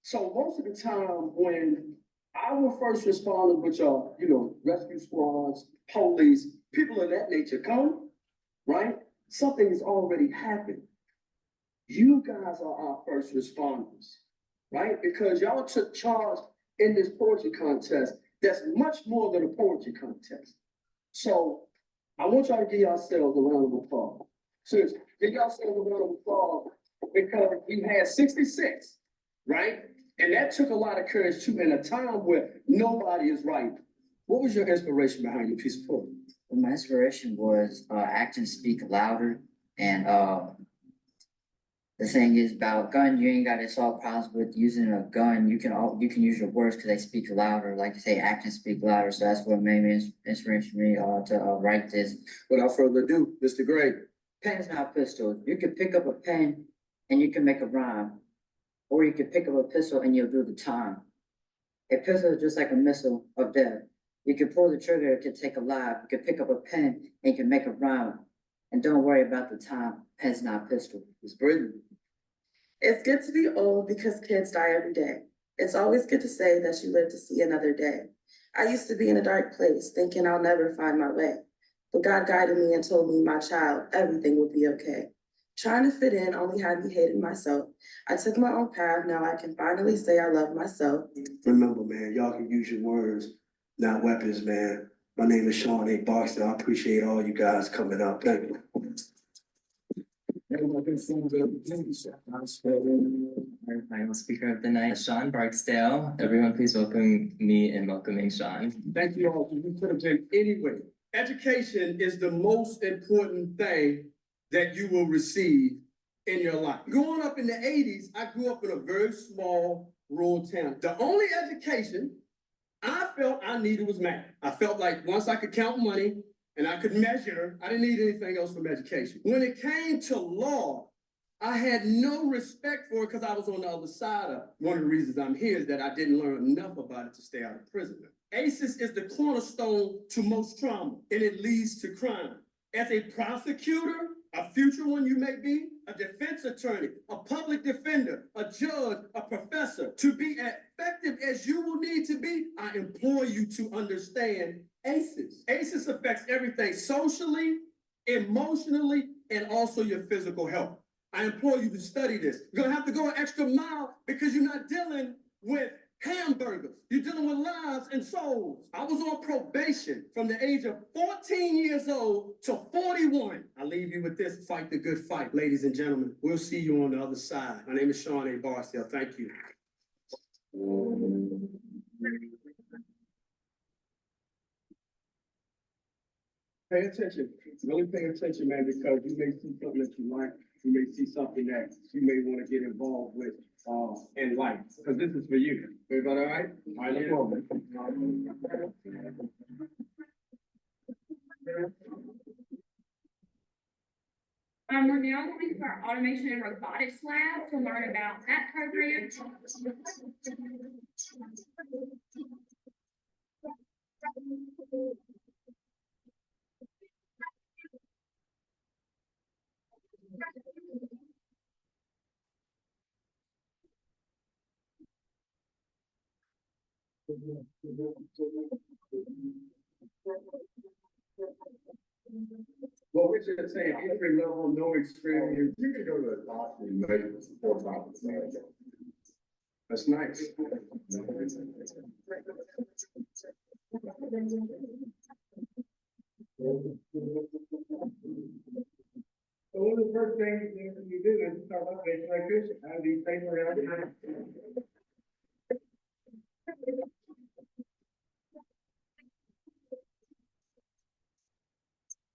So most of the time when our first responders, which are, you know, rescue squads, police, people of that nature come, right? Something has already happened. You guys are our first responders, right? Because y'all took charge in this poetry contest that's much more than a poetry contest. So I want y'all to give yourselves a round of applause. Seriously, give yourselves a round of applause because we had 66, right? And that took a lot of courage too, in a time where nobody is right. What was your inspiration behind your piece of poetry?
Well, my inspiration was actions speak louder, and the thing is about gun, you ain't gotta solve problems with using a gun. You can use your words because they speak louder. Like you say, actions speak louder. So that's what made me inspiration me to write this.
Without further ado, Mr. Gray.
Pen's not pistols. You can pick up a pen and you can make a rhyme, or you can pick up a pistol and you'll do the time. A pistol is just like a missile of death. You can pull the trigger, it can take a life. You can pick up a pen and you can make a rhyme. And don't worry about the time. Pen's not pistol.
It's brilliant.
It's good to be old because kids die every day. It's always good to say that you live to see another day. I used to be in a dark place, thinking I'll never find my way. But God guided me and told me, my child, everything will be okay. Trying to fit in only had me hating myself. I took my own path, now I can finally say I love myself.
Remember, man, y'all can use your words, not weapons, man. My name is Sean A. Barksdale. I appreciate all you guys coming out. Thank you.
Final speaker of the night, Sean Barksdale. Everyone, please welcome me in welcoming Sean.
Thank you all. You could have been anyway. Education is the most important thing that you will receive in your life. Growing up in the 80s, I grew up in a very small rural town. The only education I felt I needed was math. I felt like once I could count money and I could measure, I didn't need anything else from education. When it came to law, I had no respect for it because I was on the other side of it. One of the reasons I'm here is that I didn't learn enough about it to stay out of prison. ACEs is the cornerstone to most trauma, and it leads to crime. As a prosecutor, a future one you may be, a defense attorney, a public defender, a judge, a professor, to be as effective as you will need to be, I implore you to understand ACEs. ACEs affects everything socially, emotionally, and also your physical health. I implore you to study this. You're gonna have to go an extra mile because you're not dealing with hamburgers. You're dealing with lives and souls. I was on probation from the age of 14 years old to 41. I leave you with this: fight the good fight, ladies and gentlemen. We'll see you on the other side. My name is Sean A. Barksdale. Thank you. Pay attention, really pay attention, man, because you may see something that you like. You may see something that you may want to get involved with in life, because this is for you. Everybody all right? All right, let's go.
We're now going to our automation and robotics lab to learn about that program.
Well, we're just saying entry level, no experience. You can go to a doctor and make it 4 times. That's nice. So one of the first things you do is start out with like this. How do you think around here?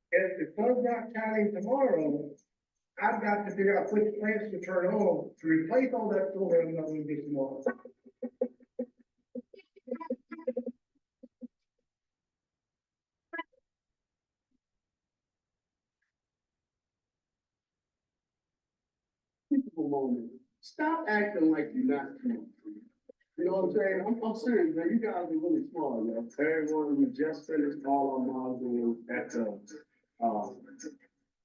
If the sun's not shining tomorrow, I've got to figure out which plants to turn on to replace all that solar I'm not going to get tomorrow. Moment. Stop acting like you're not smart. You know what I'm saying? I'm serious, man. You guys are really smart, man. Everyone, we just finished all our modules at the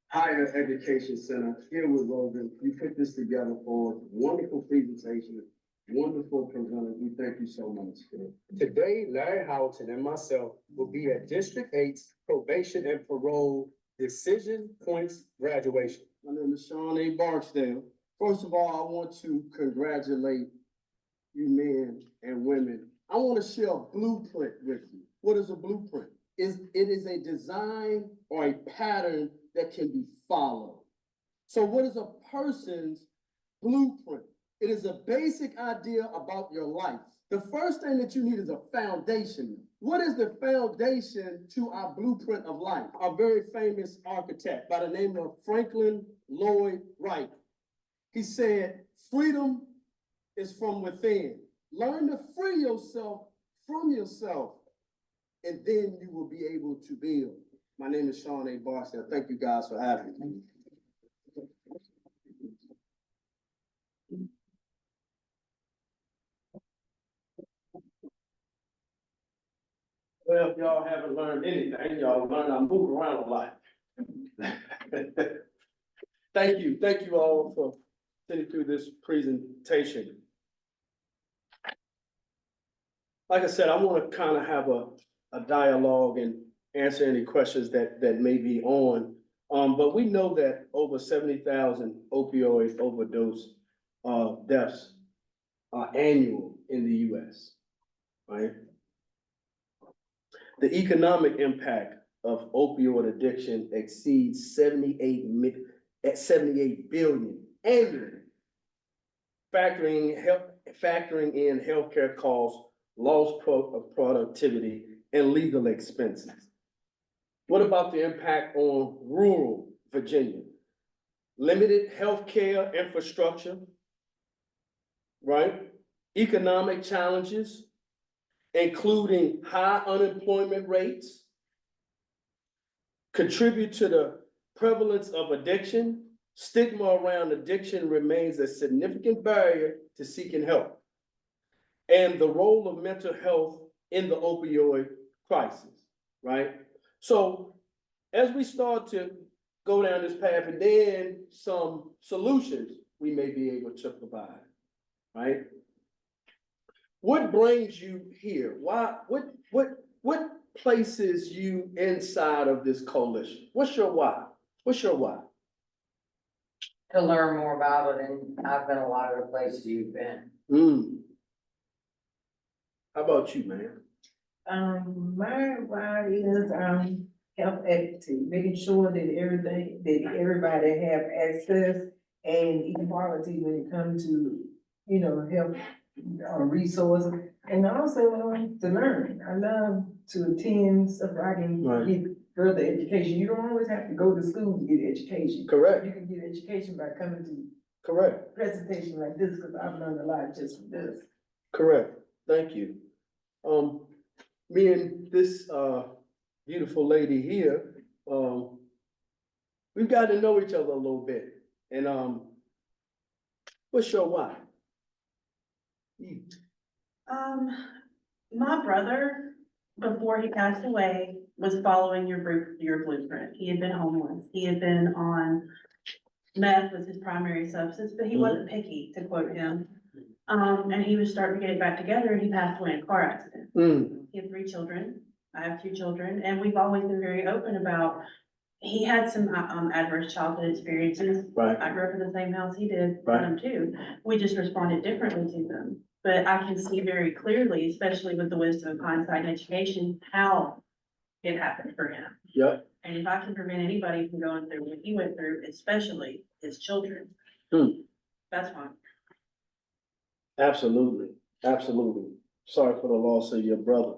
Higher Education Center here with Rosen. You put this together for a wonderful presentation. Wonderful presenter. We thank you so much.
Today, Larry Houghton and myself will be at District 8's probation and parole decision points graduation.
My name is Sean A. Barksdale. First of all, I want to congratulate you men and women. I want to share a blueprint with you. What is a blueprint? It is a design or a pattern that can be followed. So what is a person's blueprint? It is a basic idea about your life. The first thing that you need is a foundation. What is the foundation to our blueprint of life? A very famous architect by the name of Franklin Lloyd Wright. He said, freedom is from within. Learn to free yourself from yourself, and then you will be able to build. My name is Sean A. Barksdale. Thank you guys for having me. Well, if y'all haven't learned anything, y'all learn I move around a lot. Thank you all for sitting through this presentation. Like I said, I want to kind of have a dialogue and answer any questions that may be on. But we know that over 70,000 opioid overdose deaths are annual in the US, right? The economic impact of opioid addiction exceeds 78 billion annually, factoring in healthcare costs, loss of productivity, and legal expenses. What about the impact on rural Virginia? Limited healthcare infrastructure, right? Economic challenges, including high unemployment rates, contribute to the prevalence of addiction. Stigma around addiction remains a significant barrier to seeking help. And the role of mental health in the opioid crisis, right? So as we start to go down this path, and then some solutions we may be able to provide, right? What brings you here? What places you inside of this coalition? What's your why? What's your why?
To learn more about it, and I've been a lot of the places you've been.
How about you, man?
My why is, health equity, making sure that everybody have access and equality when it comes to, health resources, and also to learn. I love to attend stuff where I can get further education. You don't always have to go to school to get education.
Correct.
You can get education by coming to
Correct.
presentation like this, because I've learned a lot just from this.
Correct. Thank you. Me and this beautiful lady here, we've got to know each other a little bit. And what's your why?
My brother, before he passed away, was following your blueprint. He had been homeless. He had been on meth was his primary substance, but he wasn't picky, to quote him. And he was starting to get it back together, and he passed away in a car accident. He had 3 children. I have 2 children, and we've always been very open about, he had some adverse childhood experiences.
Right.
I grew up in the same house he did,
Right.
him too. We just responded differently to them. But I can see very clearly, especially with the wisdom of hindsight and education, how it happened for him.
Yep.
And if I can prevent anybody from going through what he went through, especially his children, that's fine.
Absolutely. Absolutely. Sorry for the loss of your brother.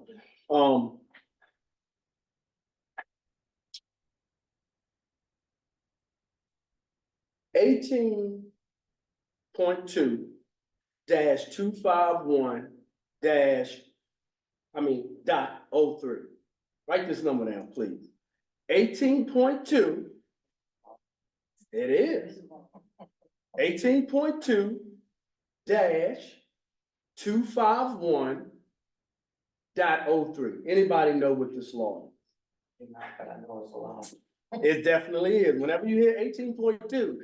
18.2-251 .03. Write this number down, please. 18.2. It is. 18.2-251 .03. Anybody know what this law is?
But I know it's a lot.
It definitely is. Whenever you hear 18.2,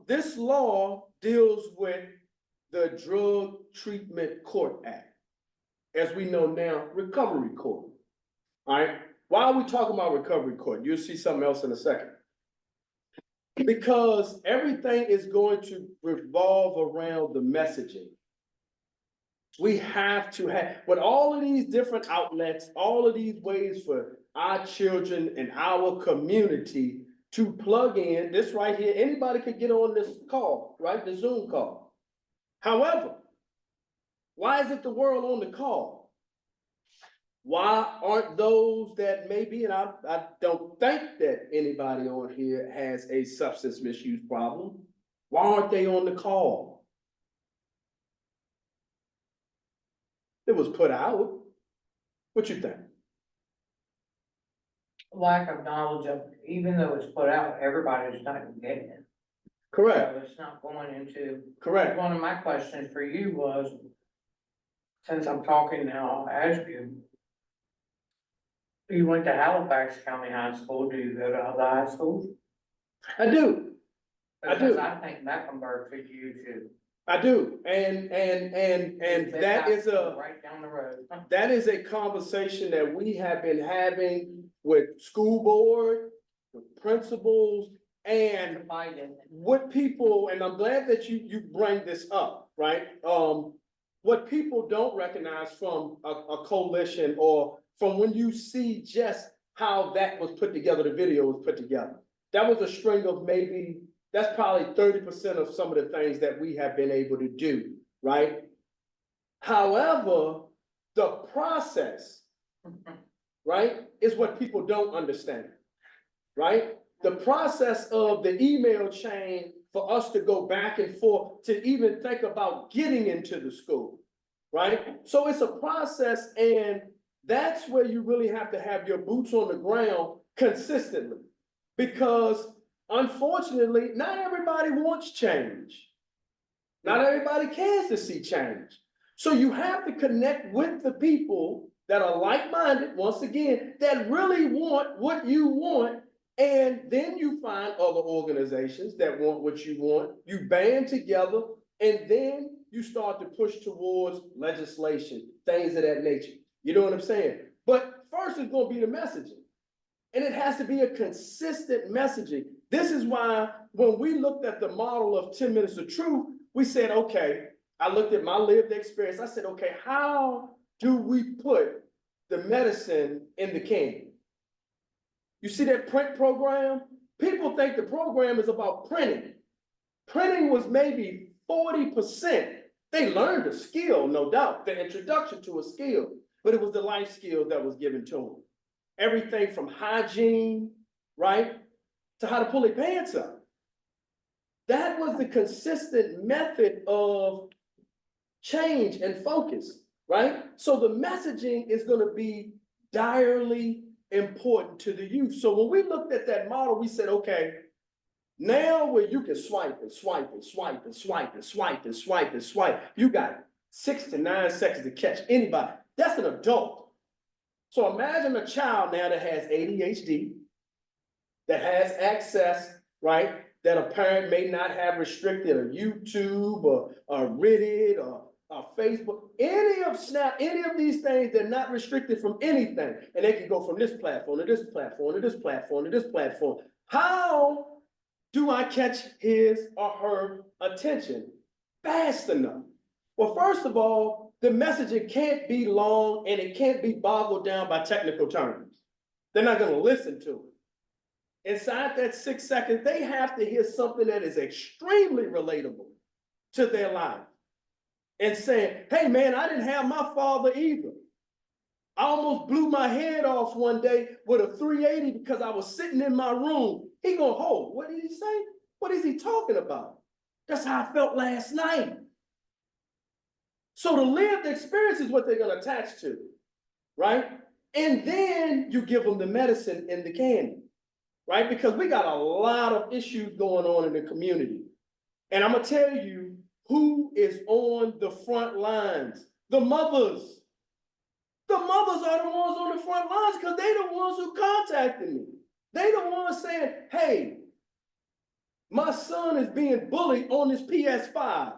this law deals with the Drug Treatment Court Act. As we know now, recovery court. All right, why are we talking about recovery court? You'll see something else in a second. Because everything is going to revolve around the messaging. We have to have, with all of these different outlets, all of these ways for our children and our community to plug in, this right here, anybody could get on this call, right? The Zoom call. However, why is it the world on the call? Why aren't those that maybe, and I don't think that anybody on here has a substance misuse problem. Why aren't they on the call? It was put out. What you think?
Lack of knowledge of, even though it's put out, everybody's not getting it.
Correct.
So it's not going into.
Correct.
One of my questions for you was, since I'm talking now, I'll ask you. You went to Halifax County High School, do you go to other high schools?
I do.
Because I think Mecklenburg could use you.
I do, and that is
Right down the road.
that is a conversation that we have been having with school board, with principals, and what people, and I'm glad that you bring this up, right? What people don't recognize from a coalition or from when you see just how that was put together, the video was put together. That was a string of maybe, that's probably 30% of some of the things that we have been able to do, right? However, the process, right, is what people don't understand, right? The process of the email chain for us to go back and forth to even think about getting into the school, right? So it's a process, and that's where you really have to have your boots on the ground consistently, because unfortunately, not everybody wants change. Not everybody cares to see change. So you have to connect with the people that are like-minded, once again, that really want what you want. And then you find other organizations that want what you want. You band together, and then you start to push towards legislation, things of that nature. You know what I'm saying? But first it's going to be the messaging. And it has to be a consistent messaging. This is why when we looked at the model of 10 minutes of truth, we said, okay, I looked at my lived experience. I said, okay, how do we put the medicine in the can? You see that print program? People think the program is about printing. Printing was maybe 40%. They learned a skill, no doubt, the introduction to a skill, but it was the life skill that was given to them. Everything from hygiene, right, to how to pull their pants up. That was the consistent method of change and focus, right? So the messaging is going to be direly important to the youth. So when we looked at that model, we said, okay, now where you can swipe and swipe and swipe and swipe and swipe and swipe and swipe, you got 6 to 9 seconds to catch anybody. That's an adult. So imagine a child now that has ADHD, that has access, right? That a parent may not have restricted, a YouTube or Reddit or Facebook, any of Snap, any of these things, they're not restricted from anything. And they can go from this platform to this platform to this platform to this platform. How do I catch his or her attention fast enough? Well, first of all, the messaging can't be long and it can't be boggled down by technical terms. They're not going to listen to it. Inside that 6 seconds, they have to hear something that is extremely relatable to their life. And saying, hey man, I didn't have my father either. I almost blew my head off one day with a 380 because I was sitting in my room. He gonna hold, what did he say? What is he talking about? That's how I felt last night. So the lived experience is what they're gonna attach to, right? And then you give them the medicine in the candy, right? Because we got a lot of issues going on in the community. And I'm gonna tell you who is on the front lines. The mothers. The mothers are the ones on the front lines because they the ones who contacted me. They the ones saying, hey, my son is being bullied on his PS5.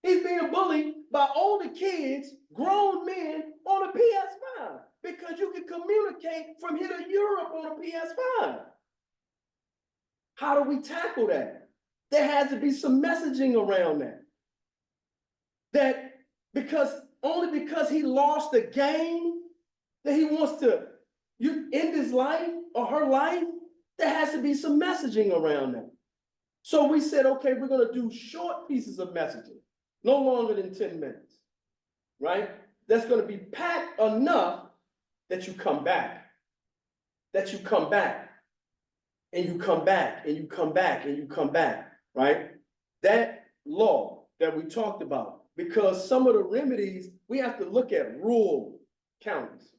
He's being bullied by older kids, grown men on a PS5 because you can communicate from here to Europe on a PS5. How do we tackle that? There has to be some messaging around that. That only because he lost the game that he wants to end his life or her life, there has to be some messaging around that. So we said, okay, we're gonna do short pieces of messaging, no longer than 10 minutes, right? That's gonna be packed enough that you come back, and you come back, and you come back, and you come back, right? That law that we talked about, because some of the remedies, we have to look at rural counties.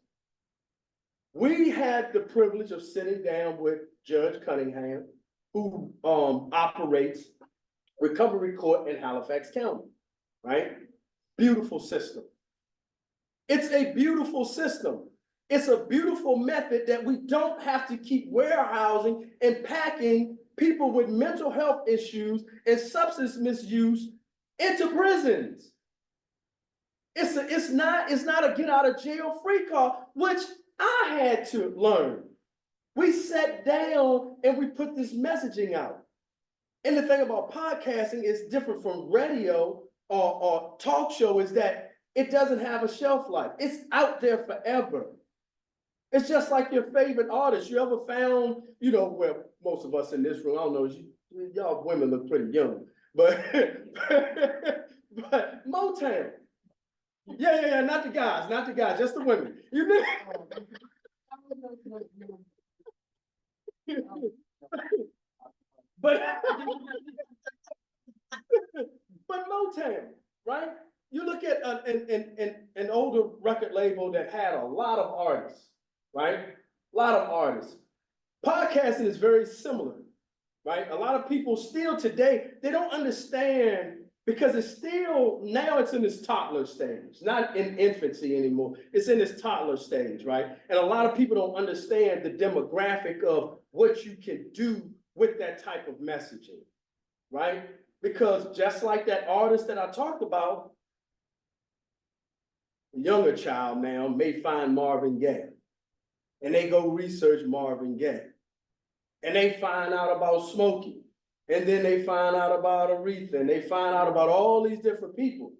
We had the privilege of sitting down with Judge Cunningham, who operates recovery court in Halifax County, right? Beautiful system. It's a beautiful system. It's a beautiful method that we don't have to keep warehousing and packing people with mental health issues and substance misuse into prisons. It's not a get out of jail free card, which I had to learn. We sat down and we put this messaging out. And the thing about podcasting is different from radio or talk show is that it doesn't have a shelf life. It's out there forever. It's just like your favorite artist. You ever found, well, most of us in this room, I don't know, y'all women look pretty young, but Motown. Yeah, not the guys, just the women. You know? But Motown, right? You look at an older record label that had a lot of artists, right? A lot of artists. Podcasting is very similar, right? A lot of people still today, they don't understand because now it's in this toddler stage, not in infancy anymore. It's in this toddler stage, right? And a lot of people don't understand the demographic of what you can do with that type of messaging, right? Because just like that artist that I talked about, a younger child now may find Marvin Gaye, and they go research Marvin Gaye, and they find out about Smokey, and then they find out about Aretha, and they find out about all these different people.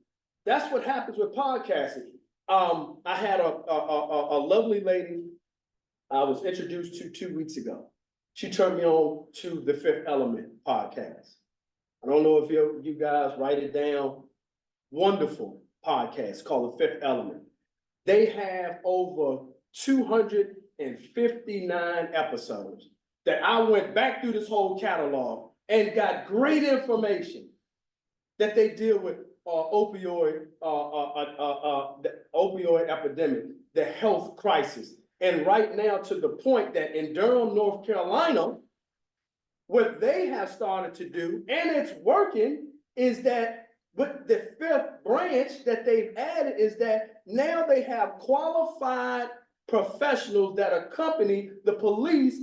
That's what happens with podcasting. I had a lovely lady I was introduced to 2 weeks ago. She turned me on to the Fifth Element podcast. I don't know if you guys write it down. Wonderful podcast called The Fifth Element. They have over 259 episodes that I went back through this whole catalog and got great information that they deal with the opioid epidemic, the health crisis. And right now to the point that in Durham, North Carolina, what they have started to do, and it's working, is that with the fifth branch that they've added is that now they have qualified professionals that accompany the police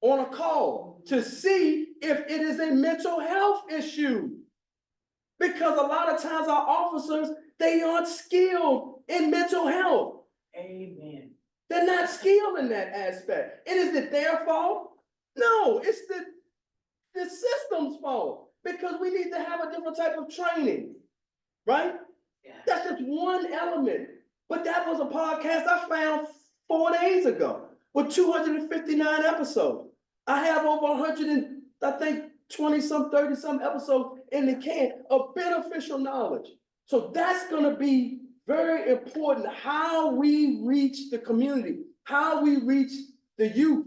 on a call to see if it is a mental health issue. Because a lot of times our officers, they aren't skilled in mental health.
Amen.
They're not skilled in that aspect. And is it their fault? No, it's the system's fault, because we need to have a different type of training, right? Yeah. That's just one element. But that was a podcast I found 4 days ago with 259 episodes. I have over 30-some episodes in the can of beneficial knowledge. So that's going to be very important, how we reach the community, how we reach the youth,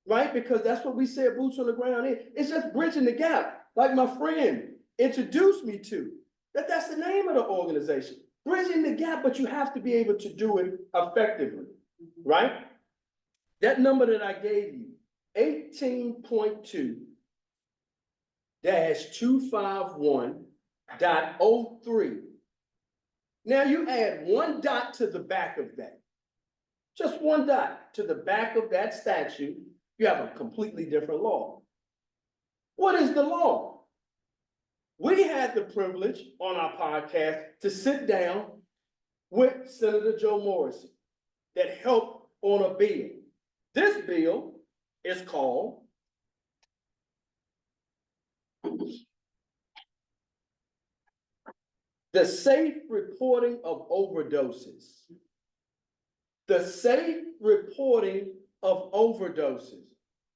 right? Because that's what we said boots on the ground is. It's just bridging the gap, like my friend introduced me to. That's the name of the organization, bridging the gap, but you have to be able to do it effectively, right? That number that I gave you, 18.2-251.03. Now you add one dot to the back of that, just one dot to the back of that statute, you have a completely different law. What is the law? we had the privilege on our podcast to sit down with Senator Joe Morrison that helped on a bill. This bill is called the Safe Reporting of Overdoses. The safe reporting of overdoses.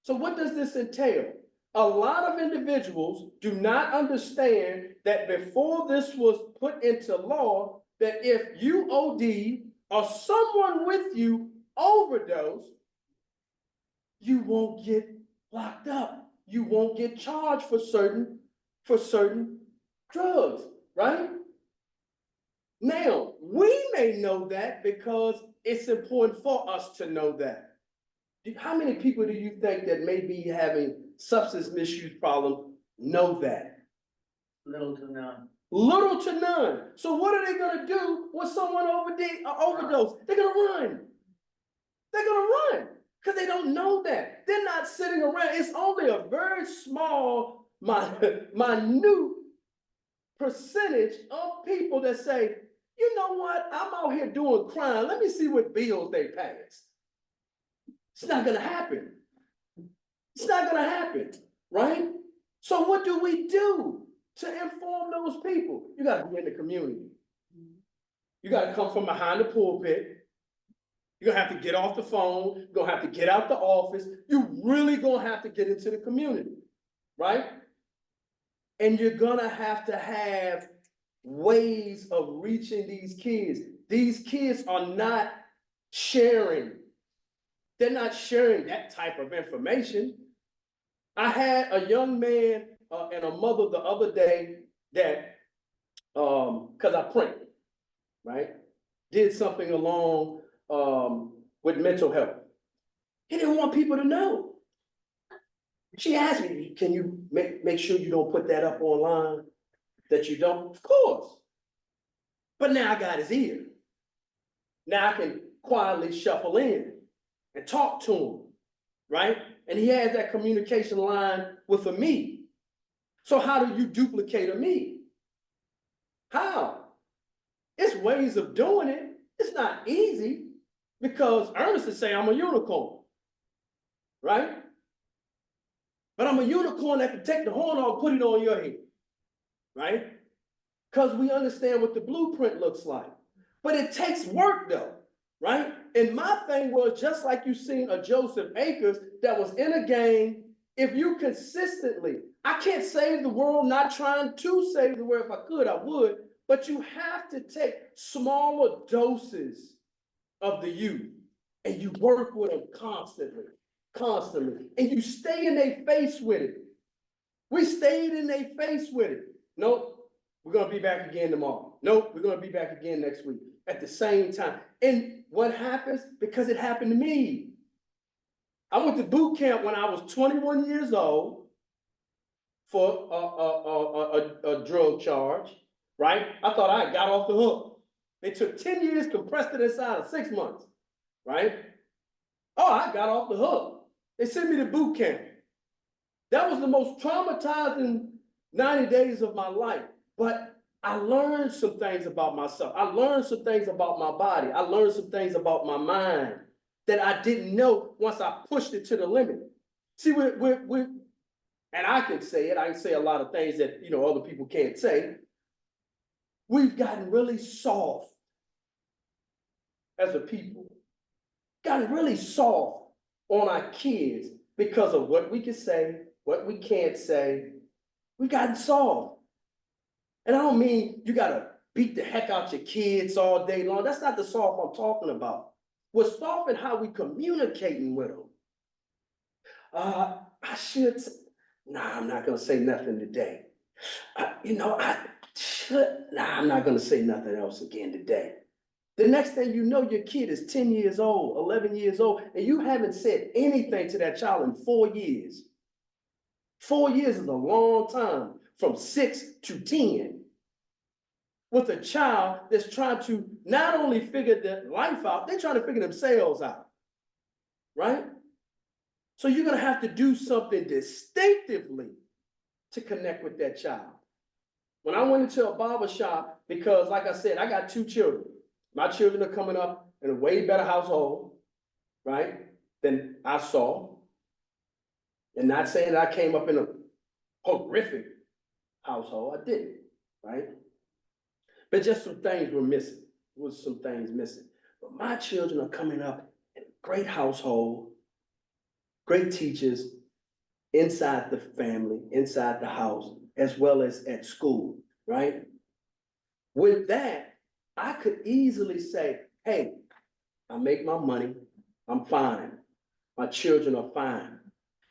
So what does this entail? A lot of individuals do not understand that before this was put into law, that if you OD or someone with you overdose, you won't get locked up. You won't get charged for certain drugs, right? Now, we may know that because it's important for us to know that. How many people do you think that may be having substance misuse problem know that?
Little to none.
Little to none. So what are they gonna do when someone overdose? They're gonna run. They're gonna run because they don't know that. They're not sitting around. It's only a very small, minute percentage of people that say, you know what, I'm out here doing crime. Let me see what bills they pass. It's not gonna happen. It's not gonna happen, right? So what do we do to inform those people? You gotta be in the community. You gotta come from behind the pulpit. You're gonna have to get off the phone. You're gonna have to get out the office. You really gonna have to get into the community, right? And you're gonna have ways of reaching these kids. These kids are not sharing. They're not sharing that type of information. I had a young man and a mother the other day that, cause I prayed, right? Did something along with mental health. He didn't want people to know. She asked me, can you make sure you don't put that up online? That you don't? Of course. But now I got his ear. Now I can quietly shuffle in and talk to him, right? And he has that communication line with a me. So how do you duplicate a me? How? It's ways of doing it. It's not easy because Ernest is saying I'm a unicorn, right? But I'm a unicorn that can take the horn off, put it on your head, right? Because we understand what the blueprint looks like. But it takes work though, right? And my thing was, just like you seen a Joseph Akers that was in a gang, if you consistently, I can't save the world, not trying to save the world. If I could, I would. But you have to take smaller doses of the youth and you work with them constantly, and you stay in their face with it. We stayed in their face with it. Nope, we're gonna be back again tomorrow. Nope, we're gonna be back again next week at the same time. And what happens? Because it happened to me. I went to boot camp when I was 21 years old for a drug charge, right? I thought I got off the hook. They took 10 years, compressed it inside of 6 months, right? Oh, I got off the hook. They sent me to boot camp. That was the most traumatizing 90 days of my life. But I learned some things about myself. I learned some things about my body. I learned some things about my mind that I didn't know once I pushed it to the limit. See, and I can say it, I can say a lot of things that, you know, other people can't say. We've gotten really soft as a people, gotten really soft on our kids because of what we can say, what we can't say. We've gotten soft. And I don't mean you gotta beat the heck out your kids all day long. That's not the soft I'm talking about. We're soft in how we communicating with them. I'm not gonna say nothing today. I'm not gonna say nothing else again today. The next thing you know, your kid is 10 years old, 11 years old, and you haven't said anything to that child in 4 years. 4 years is a long time, from 6 to 10. With a child that's trying to not only figure their life out, they're trying to figure themselves out, right? So you're gonna have to do something distinctively to connect with that child. When I went into a barber shop, because like I said, I got 2 children. My children are coming up in a way better household, right, than I saw. And not saying that I came up in a horrific household, I didn't, right? But just some things were missing, some things missing. But my children are coming up in a great household, great teachers inside the family, inside the house, as well as at school, right? With that, I could easily say, hey, I make my money, I'm fine. My children are fine.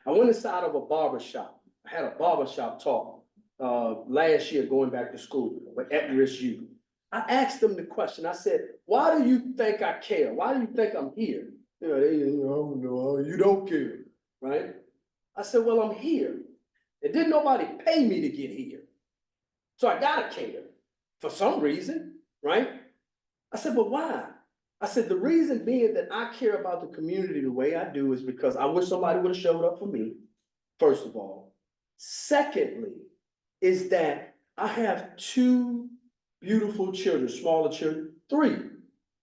I went inside of a barber shop. I had a barber shop talk last year going back to school with at-risk youth. I asked them the question. I said, why do you think I care? Why do you think I'm here? You know, no, you don't care, right? I said, well, I'm here. And didn't nobody pay me to get here. So I gotta care for some reason, right? I said, but why? I said, the reason being that I care about the community the way I do is because I wish somebody would have showed up for me, first of all. Secondly, is that I have 2 beautiful children, smaller children, 3,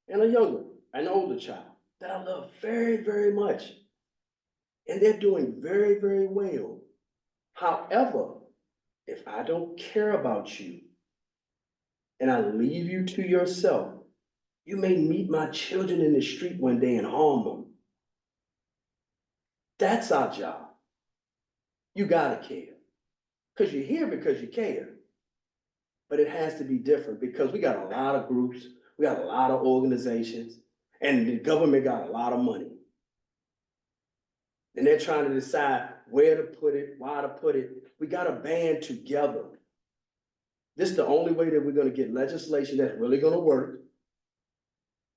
and a younger, an older child that I love very, very much. And they're doing very, very well. However, if I don't care about you and I leave you to yourself, you may meet my children in the street one day and harm them. That's our job. You gotta care. Because you're here because you care. But it has to be different because we got a lot of groups, we got a lot of organizations, and the government got a lot of money. And they're trying to decide where to put it, why to put it. We gotta band together. This is the only way that we're gonna get legislation that's really gonna work.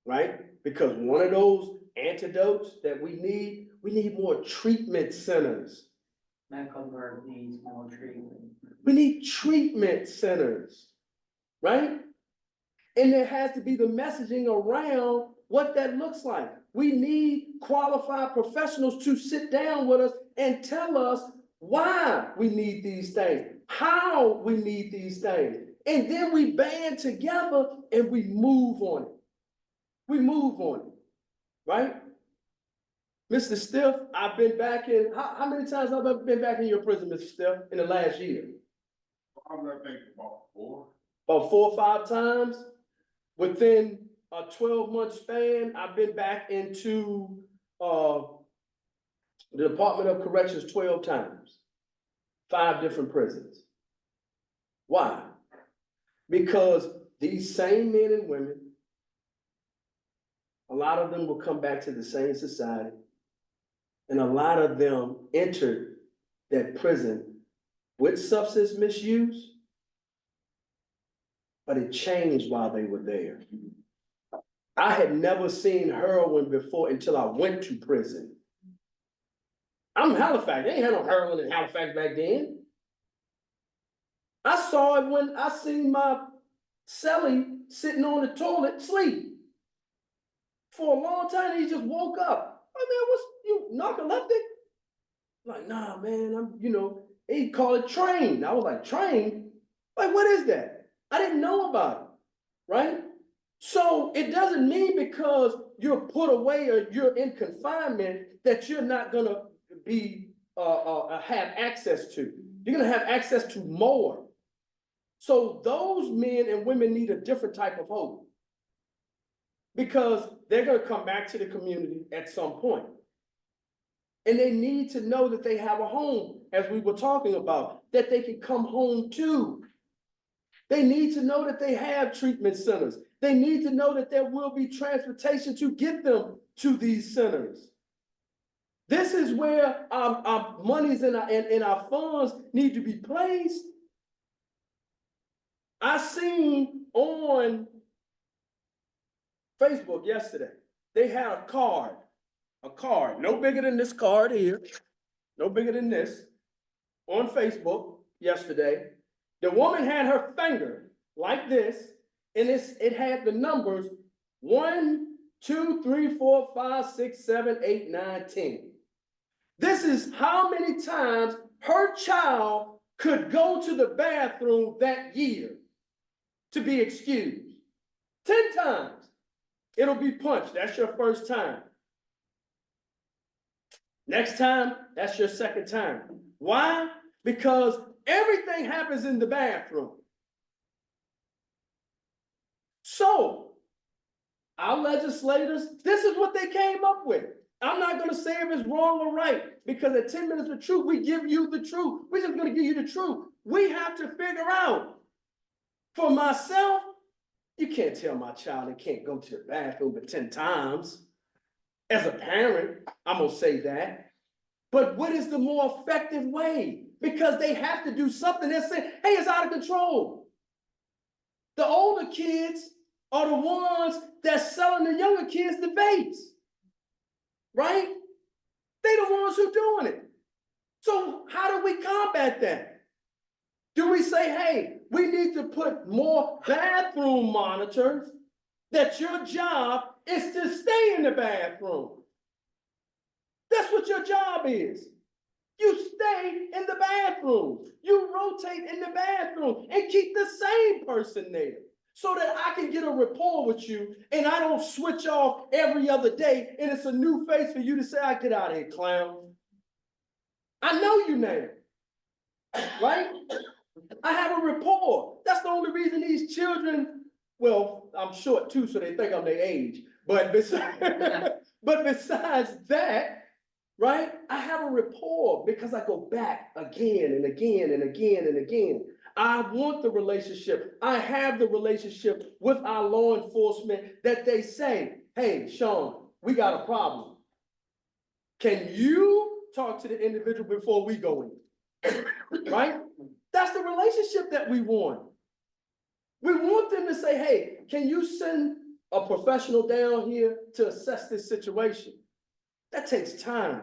Right? Because one of those antidotes that we need more treatment centers.
Mecklenburg needs more treatment.
We need treatment centers, right? And there has to be the messaging around what that looks like. We need qualified professionals to sit down with us and tell us why we need these things, how we need these things. And then we band together and we move on it. We move on it, right? Mr. Stiff, I've been back in, how many times have I been back in your prison, Mr. Stiff, in the last year?
I think about 4.
About 4 or 5 times. Within a 12-month span, I've been back into the Department of Corrections 12 times. 5 different prisons. Why? Because these same men and women, a lot of them will come back to the same society, and a lot of them entered that prison with substance misuse, but it changed while they were there. I had never seen heroin before until I went to prison. I'm in Halifax. They ain't had no heroin in Halifax back then. I saw it when I seen my cellie sitting on the toilet sleep. For a long time, he just woke up. I mean, what's you narcoleptic? Like, nah, man, he call it train. I was like, train? Like, what is that? I didn't know about it, right? So it doesn't mean because you're put away or you're in confinement that you're not gonna be have access to. You're gonna have access to more. So those men and women need a different type of hope, because they're gonna come back to the community at some point. And they need to know that they have a home, as we were talking about, that they can come home to. They need to know that they have treatment centers. They need to know that there will be transportation to get them to these centers. This is where our monies and our funds need to be placed. I seen on Facebook yesterday, they had a card, no bigger than this card here, no bigger than this, on Facebook yesterday. The woman had her finger like this, and it had the numbers 1, 2, 3, 4, 5, 6, 7, 8, 9, 10. This is how many times her child could go to the bathroom that year to be excused. 10 times, it'll be punched. That's your first time. Next time, that's your second time. Why? Because everything happens in the bathroom. So, our legislators, this is what they came up with. I'm not gonna say if it's wrong or right, because at 10 minutes of truth, we give you the truth. We're just gonna give you the truth. We have to figure out. For myself, you can't tell my child they can't go to the bathroom but 10 times. As a parent, I'm gonna say that. But what is the more effective way? Because they have to do something that says, hey, it's out of control. The older kids are the ones that's selling the younger kids the vapes. Right? They the ones who doing it. So how do we combat that? Do we say, hey, we need to put more bathroom monitors that your job is to stay in the bathroom? That's what your job is. You stay in the bathroom. You rotate in the bathroom and keep the same person there so that I can get a rapport with you and I don't switch off every other day and it's a new face for you to say, I get out of here, clown. I know you now, right? I have a rapport. That's the only reason these children, well, I'm short too, so they think I'm their age. But besides that, right? I have a rapport because I go back again and again and again and again. I want the relationship. I have the relationship with our law enforcement that they say, hey, Sean, we got a problem. Can you talk to the individual before we go in? Right? That's the relationship that we want. We want them to say, hey, can you send a professional down here to assess this situation? That takes time.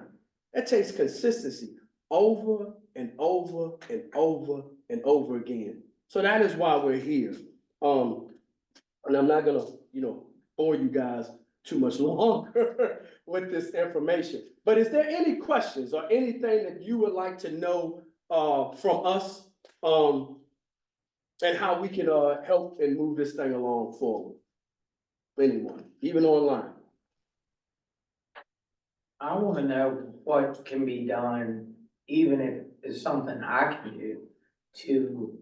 That takes consistency over and over and over and over again. So that is why we're here. And I'm not gonna, bore you guys too much longer with this information. But is there any questions or anything that you would like to know from us and how we can help and move this thing along forward? Anyone, even online?
I wanna know what can be done, even if it's something I can do, to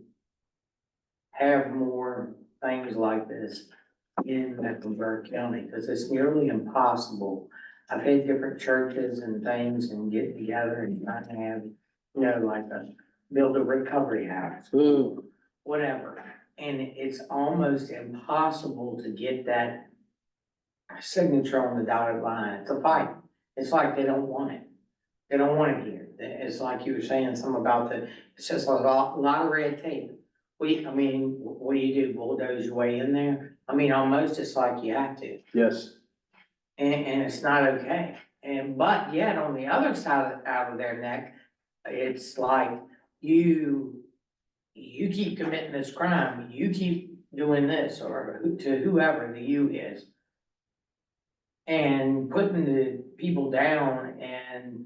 have more things like this in Mecklenburg County, because it's nearly impossible. I've had different churches and things and get together and try to have, build a recovery house, whatever. And it's almost impossible to get that signature on the dotted line. It's a fight. It's like they don't want it. They don't want it here. It's like you were saying something about it's just a lot of red tape. What do you do, bulldoze your way in there? Almost it's like you have to.
Yes.
And it's not okay. But yet on the other side out of their neck, it's like you keep committing this crime, you keep doing this, or to whoever the you is. And putting the people down and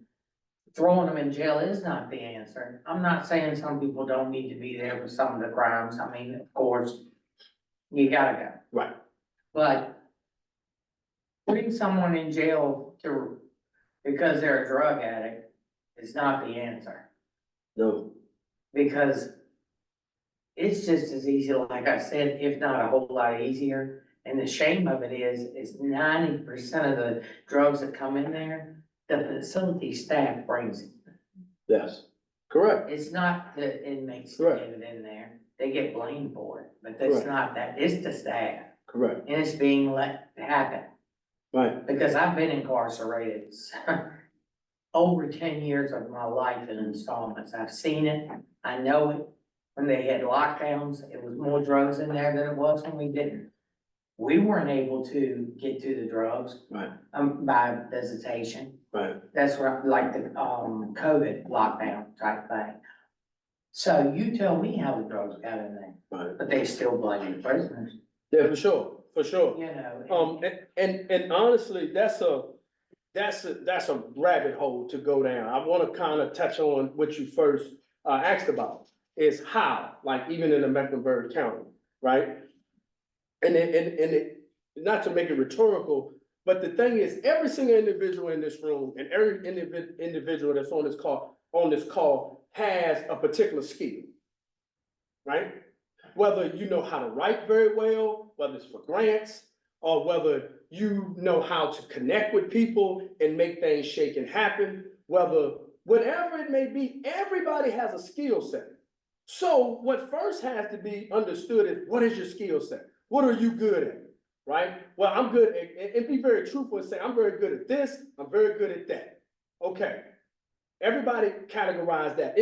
throwing them in jail is not the answer. I'm not saying some people don't need to be there for some of the crimes. Of course, you gotta go.
Right.
But putting someone in jail because they're a drug addict is not the answer.
No.
Because it's just as easy, like I said, if not a whole lot easier. And the shame of it is 90% of the drugs that come in there, the facility staff brings it.
Yes, correct.
It's not the inmates that get it in there. They get blamed for it, but that's not that. It's the staff.
Correct.
And it's being let happen.
Right.
Because I've been incarcerated over 10 years of my life in installments. I've seen it. I know it. When they had lockdowns, it was more drugs in there than it was when we didn't. We weren't able to get to the drugs.
Right.
By visitation.
Right.
That's where, like the COVID lockdown type thing. So you tell me how the drugs got in there.
Right.
But they still blame the prisoners.
Yeah, for sure. And honestly, that's a rabbit hole to go down. I want to kind of touch on what you first asked about. is how, like even in the Mecklenburg County, right? And not to make it rhetorical, but the thing is, every single individual in this room and every individual that's on this call has a particular skill, right? Whether you know how to write very well, whether it's for grants, or whether you know how to connect with people and make things shake and happen, whatever it may be, everybody has a skill set. So what first has to be understood is, what is your skill set? What are you good at, right? Well, I'm good at, and be very truthful and say, I'm very good at this, I'm very good at that. Okay, everybody categorize that.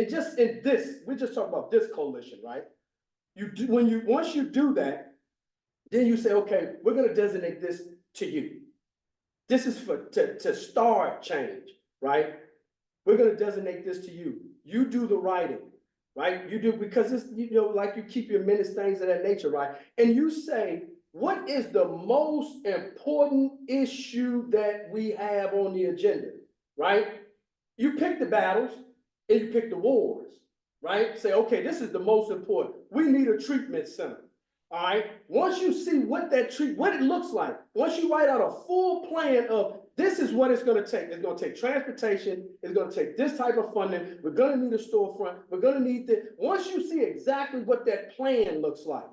We're just talking about this coalition, right? Once you do that, then you say, okay, we're gonna designate this to you. This is to start change, right? We're gonna designate this to you. You do the writing, right? You do, because it's, like you keep your minutes, things of that nature, right? And you say, what is the most important issue that we have on the agenda, right? You pick the battles and you pick the wars, right? Say, okay, this is the most important. We need a treatment center. All right. Once you see what it looks like, once you write out a full plan of this is what it's going to take. It's going to take transportation. It's going to take this type of funding. We're going to need a storefront. We're going to need this. Once you see exactly what that plan looks like,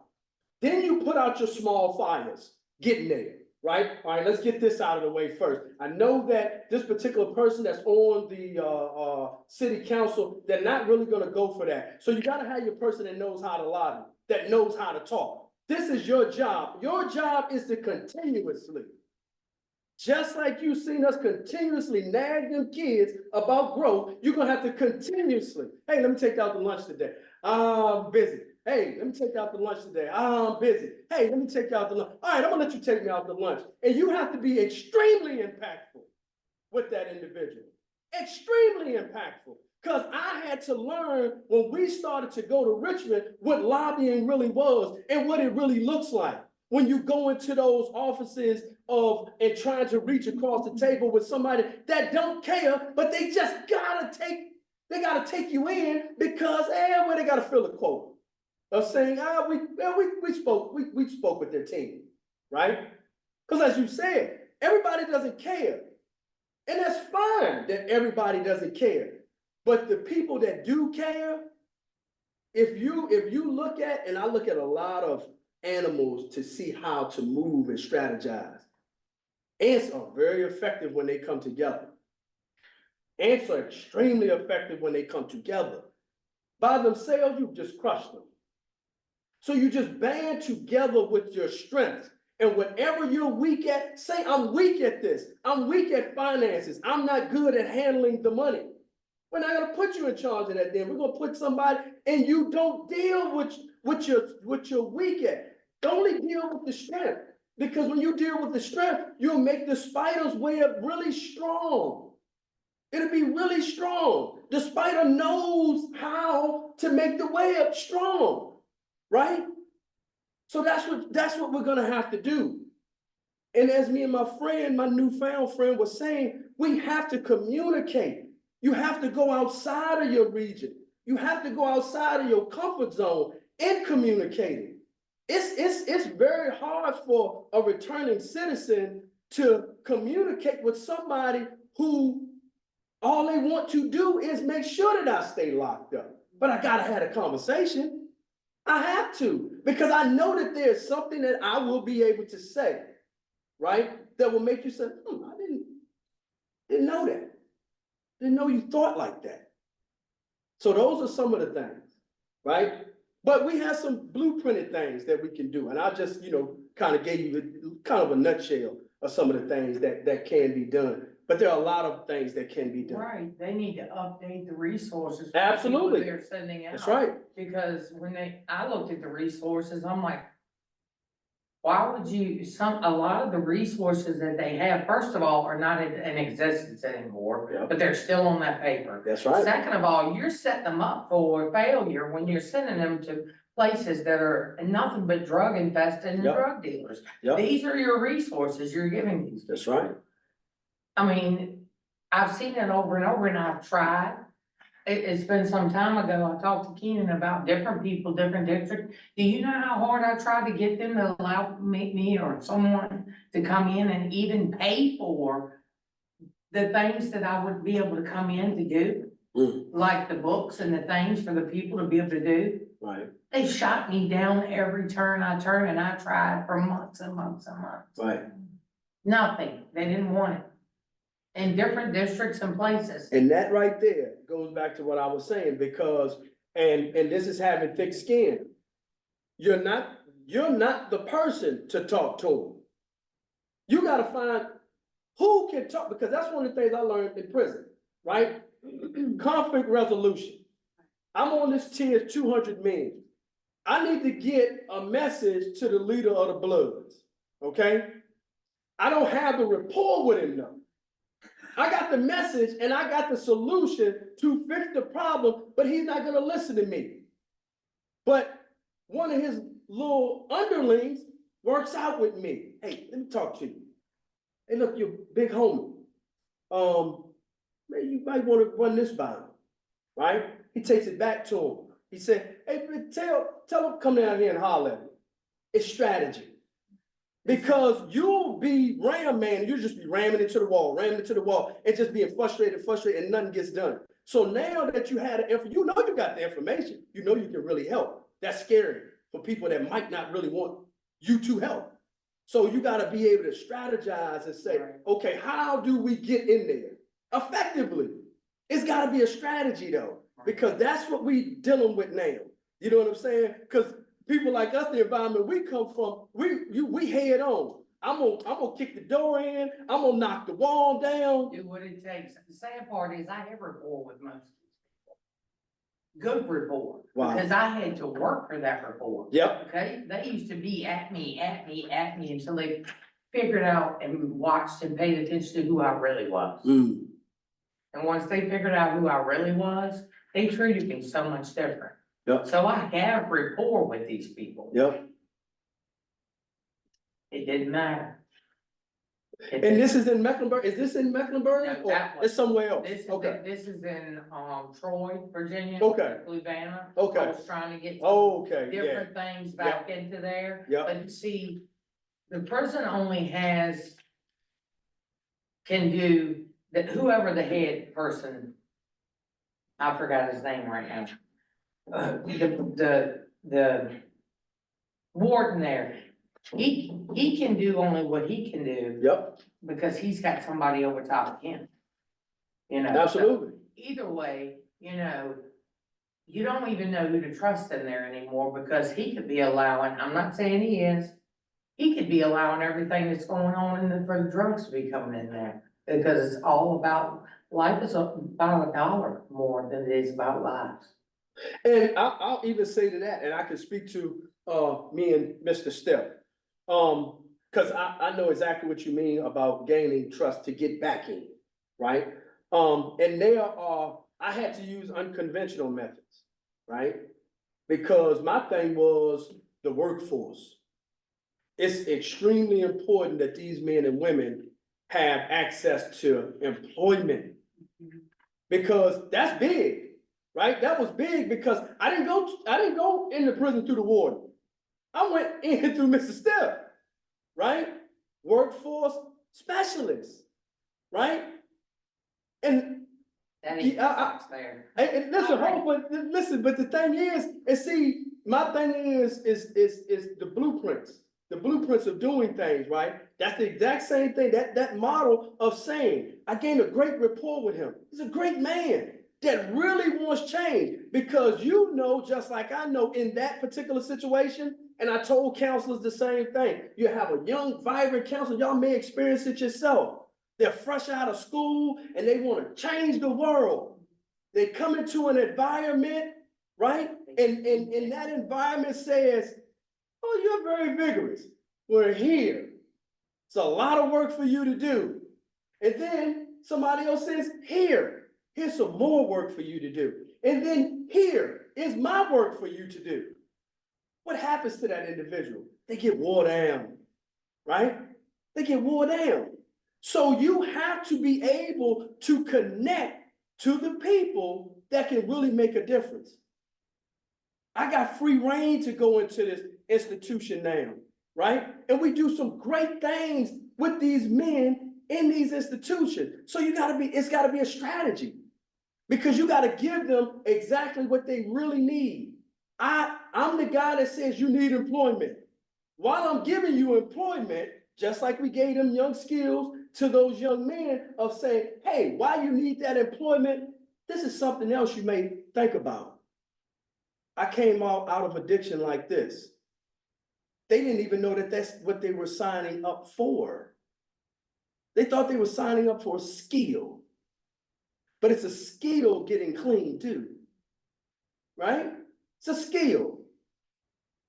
then you put out your small fires, getting there, right? All right, let's get this out of the way first. I know that this particular person that's on the city council, they're not really going to go for that. So you got to have your person that knows how to lobby, that knows how to talk. This is your job. Your job is to continuously, just like you've seen us continuously nag them kids about growth, you're going to have to continuously, hey, let me take out the lunch today. I'm busy. Hey, let me take out the lunch today. I'm busy. Hey, let me take out the lunch. All right, I'm going to let you take me out to lunch. And you have to be extremely impactful with that individual. Extremely impactful. Because I had to learn when we started to go to Richmond what lobbying really was and what it really looks like. When you go into those offices and trying to reach across the table with somebody that don't care, but they just gotta take you in because they gotta fill a quota of saying, we spoke with their team, right? Because as you said, everybody doesn't care. And that's fine that everybody doesn't care. But the people that do care, if you look at, and I look at a lot of animals to see how to move and strategize. Ants are very effective when they come together. Ants are extremely effective when they come together. By themselves, you just crush them. So you just band together with your strengths. And whatever you're weak at, say, I'm weak at this. I'm weak at finances. I'm not good at handling the money. We're not gonna put you in charge of that then. We're gonna put somebody, and you don't deal with what you're weak at. Only deal with the strength. Because when you deal with the strength, you'll make the spider's web really strong. It'll be really strong. The spider knows how to make the web strong, right? So that's what we're gonna have to do. And as me and my newfound friend was saying, we have to communicate. You have to go outside of your region. You have to go outside of your comfort zone in communicating. It's very hard for a returning citizen to communicate with somebody who all they want to do is make sure that I stay locked up. But I gotta have a conversation. I have to, because I know that there's something that I will be able to say, right? That will make you say, I didn't know that. Didn't know you thought like that. So those are some of the things, right? But we have some blueprinted things that we can do. And I just, kind of gave you kind of a nutshell of some of the things that can be done. But there are a lot of things that can be done.
Right, they need to update the resources. for the
Absolutely.
people They're sending out.
That's right.
Because I looked at the resources, I'm like, why would a lot of the resources that they have, first of all, are not in existence anymore,
Yep.
but they're still on that paper.
That's right.
Second of all, you're setting them up for failure when you're sending them to places that are nothing but drug infested and
Yep.
drug dealers.
Yep.
These are your resources you're giving these.
That's right.
I mean, I've seen it over and over and I've tried. It's been some time ago, I talked to Kenan about different people, different districts. Do you know how hard I tried to get them to allow me or someone to come in and even pay for the things that I would be able to come in to do? Like the books and the things for the people to be able to do.
Right.
They shot me down every turn I turned, and I tried for months and months and months.
Right.
Nothing, they didn't want it. In different districts and places.
And that right there goes back to what I was saying, because, and this is having thick skin. You're not the person to talk to them. You gotta find who can talk, because that's one of the things I learned in prison, right? Conflict resolution. I'm on this tier 200 men. I need to get a message to the leader of the Bloods, okay? I don't have the rapport with him though. I got the message and I got the solution to fix the problem, but he's not gonna listen to me. But one of his little underlings works out with me. Hey, let me talk to you. Hey, look, you're a big homie. Man, you might want to run this by him, right? He takes it back to him. He said, hey, tell him come down here and holler at me. It's strategy. Because you'll be ram man, you'll just be ramming into the wall, and just being frustrated, and nothing gets done. So now that you had the info, you know you got the information, you know you can really help. That's scary for people that might not really want you to help. So you gotta be able to strategize and say, okay, how do we get in there effectively? It's gotta be a strategy though, because that's what we dealing with now. You know what I'm saying? Because people like us, the environment we come from, we head on. I'm gonna kick the door in. I'm gonna knock the wall down.
Do what it takes. The sad part is I have rapport with most of these people. Good rapport.
Wow.
Because I had to work for that rapport.
Yep.
Okay, they used to be at me until they figured out and watched and paid attention to who I really was.
Mm.
And once they figured out who I really was, they treated me so much different.
Yep.
So I have rapport with these people.
Yep.
It didn't matter.
And this is in Mecklenburg. Is this in Mecklenburg
No,
or
that one.
it's somewhere else?
This is,
Okay.
this is in, Troy, Virginia.
Okay.
Fluvanna.
Okay.
I was trying to get
Okay, yeah.
different things back into there.
Yep.
But you see, the person only can do that, whoever the head person, I forgot his name right now. The warden there, he can do only what he can do.
Yep.
Because he's got somebody over top of him. You know. so
Absolutely.
either way, you know, you don't even know who to trust in there anymore, because he could be allowing, I'm not saying he is, he could be allowing everything that's going on for the drugs to be coming in there. Because it's all about, life is about $1 more than it is about lives.
And I'll even say to that, and I can speak to me and Mr. Step. Because I know exactly what you mean about gaining trust to get back in, right? And I had to use unconventional methods, right? Because my thing was the workforce. It's extremely important that these men and women have access to employment. Because that's big, right? That was big because I didn't go into prison through the warden. I went in through Mr. Step. Right? Workforce specialists, right? And
That there.
And listen, but the thing is, and see, my thing is the blueprints of doing things, right? That's the exact same thing, that model of saying, I gained a great rapport with him. He's a great man that really wants change, because you know, just like I know in that particular situation. And I told counselors the same thing. You have a young, vibrant counselor, y'all may experience it yourself. They're fresh out of school and they want to change the world. They come into an environment, right? And that environment says, oh, you're very vigorous. We're here. It's a lot of work for you to do. And then somebody else says, here's some more work for you to do. And then here is my work for you to do. What happens to that individual? They get wore down, right? They get wore down. So you have to be able to connect to the people that can really make a difference. I got free reign to go into this institution now, right? And we do some great things with these men in these institutions. So it's gotta be a strategy, because you gotta give them exactly what they really need. I'm the guy that says you need employment. While I'm giving you employment, just like we gave them young skills to those young men of saying, hey, why you need that employment? This is something else you may think about. I came out of addiction like this. They didn't even know that that's what they were signing up for. They thought they were signing up for a skill, but it's a skill getting clean too, right? It's a skill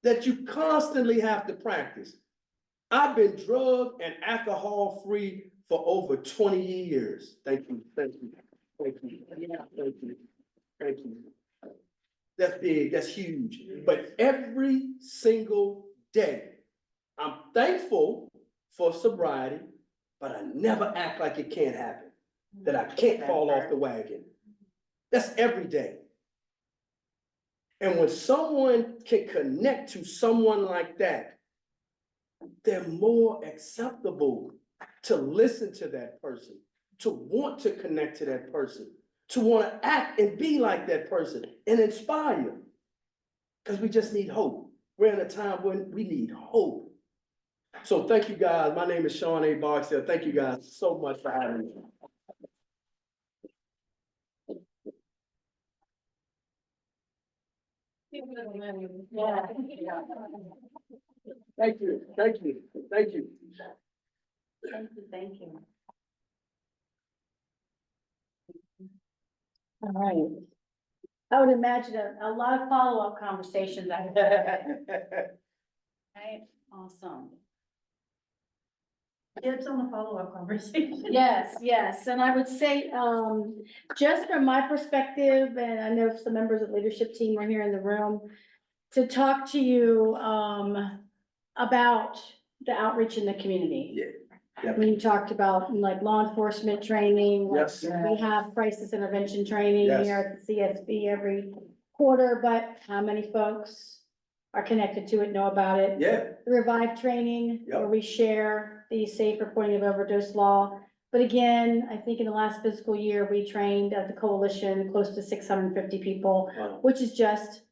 that you constantly have to practice. I've been drug and alcohol free for over 20 years. Thank you, thank you, thank you, thank you, thank you. That's big, that's huge. But every single day, I'm thankful for sobriety, but I never act like it can't happen, that I can't fall off the wagon. That's every day. And when someone can connect to someone like that, they're more acceptable to listen to that person, to want to connect to that person, to want to act and be like that person and inspire. Because we just need hope. We're in a time when we need hope. So thank you guys. My name is Sean A. Barksdale. Thank you guys so much for having me.
Yeah.
Thank you, thank you, thank you.
Thank you, thank you. All right. I would imagine a lot of follow-up conversations. Right, awesome.
Tips on the follow-up conversation.
Yes, yes, and I would say, just from my perspective, and I know some members of the leadership team are here in the room, to talk to you, about the outreach in the community.
Yeah. Yep.
When you talked about like law enforcement training. Like,
Yes.
we have crisis intervention training
Yes.
here at the CSB every quarter, but how many folks are connected to it, know about it?
Yeah.
The Revive training,
Yep.
where we share the safe reporting of overdose law. But again, I think in the last fiscal year, we trained at the coalition close to 650 people,
Wow.
which is just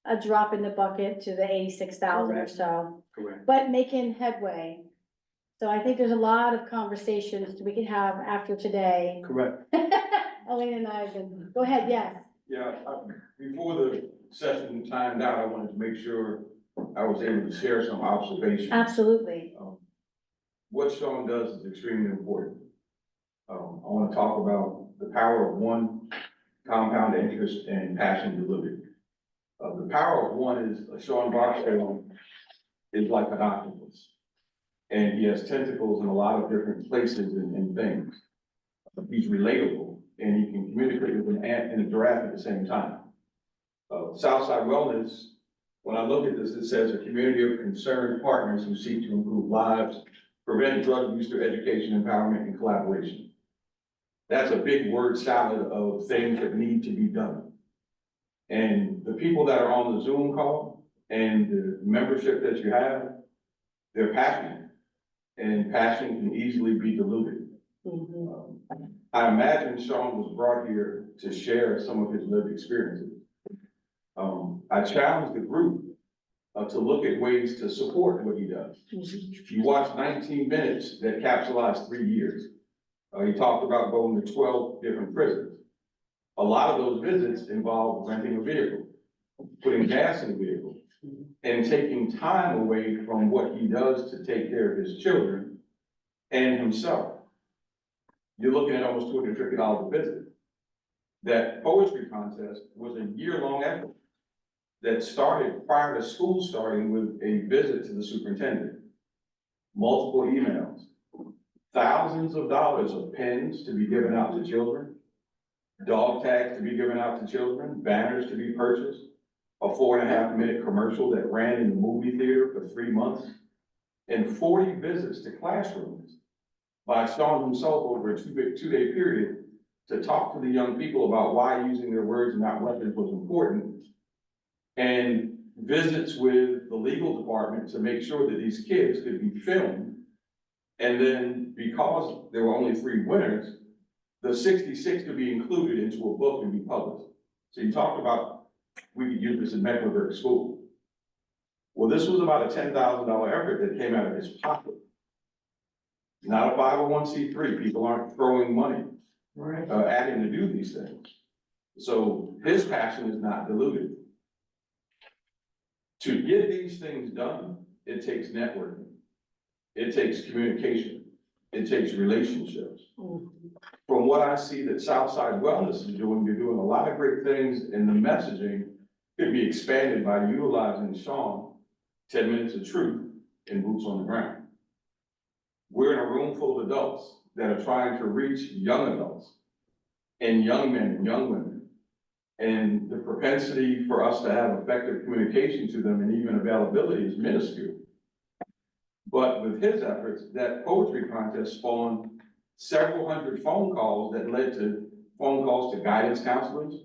a drop in the bucket to the 86,000 or
Correct.
so,
Correct.
but making headway. So I think there's a lot of conversations we could have after today.
Correct.
Elena and I have been, go ahead, yes.
Yeah, before the session timed out, I wanted to make sure I was able to share some observations.
Absolutely.
What Sean does is extremely important. I want to talk about the power of one, compound interest, and passion delivered. The power of one is Sean Barksdale is like an octopus. And he has tentacles in a lot of different places and things. He's relatable and he can communicate with an ant and a giraffe at the same time. Southside Wellness, when I look at this, it says a community of concerned partners who seek to improve lives, prevent drug use through education, empowerment, and collaboration. That's a big word salad of things that need to be done. And the people that are on the Zoom call and the membership that you have, they're passionate. And passion can easily be diluted. I imagine Sean was brought here to share some of his lived experiences. I challenge the group to look at ways to support what he does. You watched 19 minutes that capsulized 3 years. He talked about going to 12 different prisons. A lot of those visits involve renting a vehicle, putting gas in the vehicle, and taking time away from what he does to take care of his children and himself. You're looking at almost $250 a visit. That poetry contest was a year-long effort that started prior to school starting with a visit to the superintendent, multiple emails, thousands of dollars of pens to be given out to children, dog tags to be given out to children, banners to be purchased, a 4.5-minute commercial that ran in the movie theater for 3 months, and 40 visits to classrooms by Sean himself over a two-day period to talk to the young people about why using their words and not weapons was important. And visits with the legal department to make sure that these kids could be filmed. And then because there were only 3 winners, the 66 could be included into a book and be published. So you talked about, we could use this in Mecklenburg School. Well, this was about a $10,000 effort that came out of his pocket. Not a 501c3, people aren't throwing money at him to do these things. So his passion is not diluted. To get these things done, it takes networking. It takes communication. It takes relationships. From what I see that Southside Wellness is doing, you're doing a lot of great things, and the messaging could be expanded by utilizing Sean, 10 Minutes of Truth, and Boots on the Ground. We're in a room full of adults that are trying to reach young adults and young men and young women. And the propensity for us to have effective communication to them and even availability is minuscule. But with his efforts, that poetry contest spawned several hundred phone calls that led to phone calls to guidance counselors,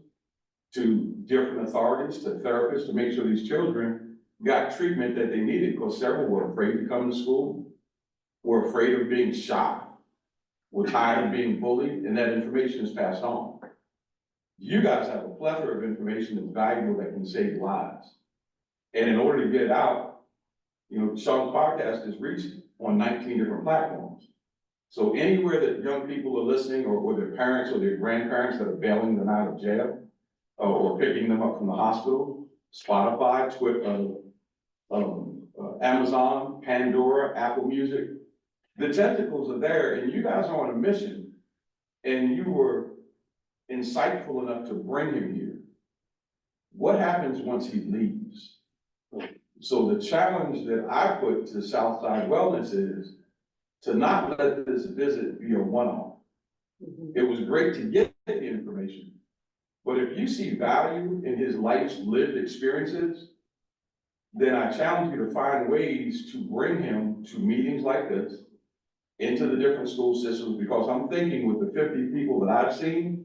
to different authorities, to therapists, to make sure these children got treatment that they needed, because several were afraid to come to school, were afraid of being shot, were tired of being bullied, and that information is passed on. You guys have a plethora of information that's valuable that can save lives. And in order to get it out, you know, Sean's podcast is reached on 19 different platforms. So anywhere that young people are listening, or their parents or their grandparents that are bailing them out of jail, or picking them up from the hospital, Spotify, Twitter, Amazon, Pandora, Apple Music, the tentacles are there, and you guys are on a mission, and you were insightful enough to bring him here. What happens once he leaves? So the challenge that I put to Southside Wellness is to not let this visit be a one-off. It was great to get the information, but if you see value in his life's lived experiences, then I challenge you to find ways to bring him to meetings like this, into the different school systems, because I'm thinking with the 50 people that I've seen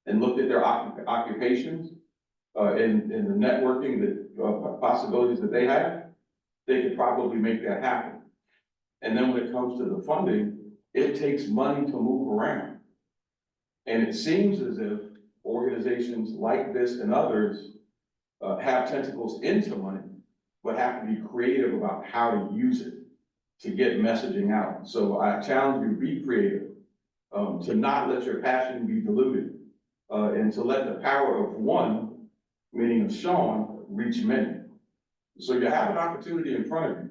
and looked at their occupations, and the networking, the possibilities that they have, they could probably make that happen. And then when it comes to the funding, it takes money to move around. And it seems as if organizations like this and others have tentacles into money, but have to be creative about how to use it to get messaging out. So I challenge you to be creative, to not let your passion be diluted, and to let the power of one, meaning of Sean, reach many. So you have an opportunity in front of you.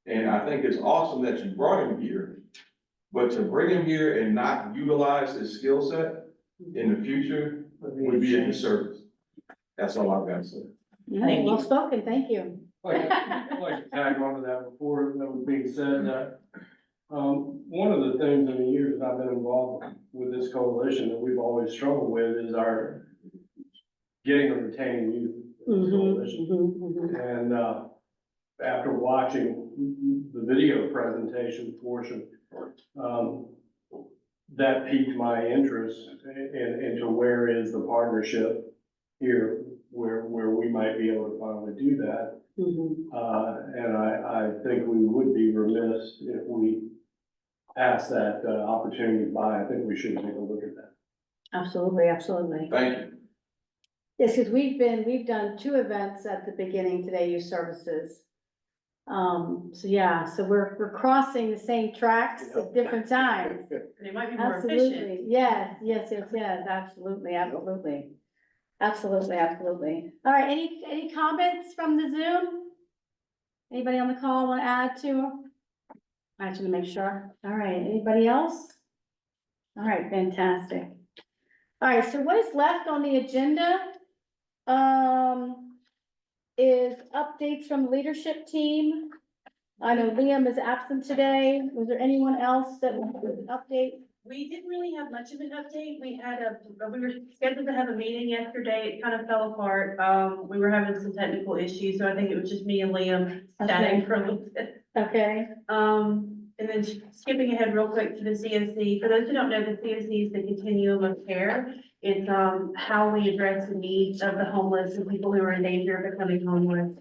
And I think it's awesome that you brought him here, but to bring him here and not utilize his skill set in the future would be a disservice. That's all I've got to say.
Well spoken, thank you.
I'd like to tag on to that before that was being said, that one of the things in the years that I've been involved with this coalition that we've always struggled with is our getting and retaining youth in this coalition. And after watching the video presentation portion, that piqued my interest into where is the partnership here, where we might be able to finally do that. And I think we would be remiss if we pass that opportunity by. I think we should take a look at that.
Absolutely, absolutely.
Thank you.
Yes, because we've done 2 events at the beginning today, youth services. So yeah, so we're crossing the same tracks at different times.
They might be more
Absolutely,
efficient.
yes, absolutely. All right, any comments from the Zoom? Anybody on the call want to add to? I just want to make sure. All right, anybody else? All right, fantastic. All right, so what is left on the agenda? Is updates from the leadership team. I know Liam is absent today. Was there anyone else that wanted an update?
We didn't really have much of an update. We were scheduled to have a meeting yesterday. It kind of fell apart. We were having some technical issues, so I think it was just me and Liam chatting for a little bit.
Okay.
And And then skipping ahead real quick to the CSC, for those who don't know, the CSC is the continuum of care. It's, how we address the needs of the homeless and people who are in danger of becoming homeless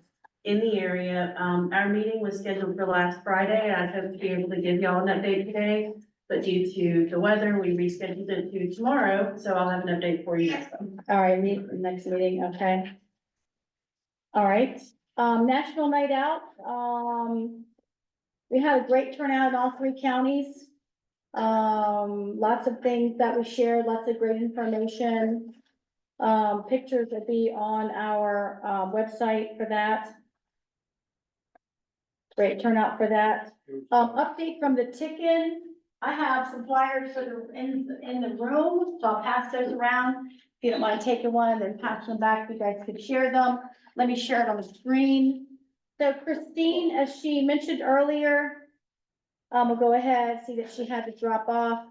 in the area. Our meeting was scheduled for last Friday. I hope to be able to give y'all an update today, but due to the weather, we rescheduled it to tomorrow, so I'll have an update for you next time.
All right, next meeting, okay. All right, National Night Out, we had a great turnout in all 3 counties. Lots of things that we shared, lots of great information. Pictures will be on our, website for that. Great turnout for that. Update from the ticket. I have some flyers for the, in the room, so I'll pass those around. If you don't mind taking one, then pass them back, you guys could share them. Let me share it on the screen. So Christine, as she mentioned earlier, we'll go ahead, see that she had to drop off.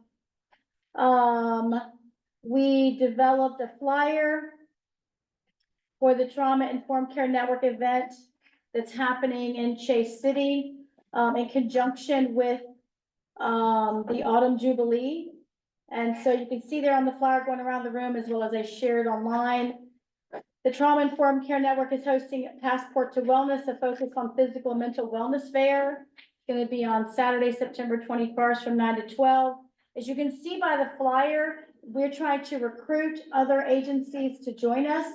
We developed a flyer for the Trauma Informed Care Network event that's happening in Chase City, in conjunction with the Autumn Jubilee. And so you can see there on the flyer going around the room, as well as I shared online. The Trauma Informed Care Network is hosting Passport to Wellness, a focus on physical and mental wellness fair. It's going to be on Saturday, September 21st from 9 to 12. As you can see by the flyer, we're trying to recruit other agencies to join us.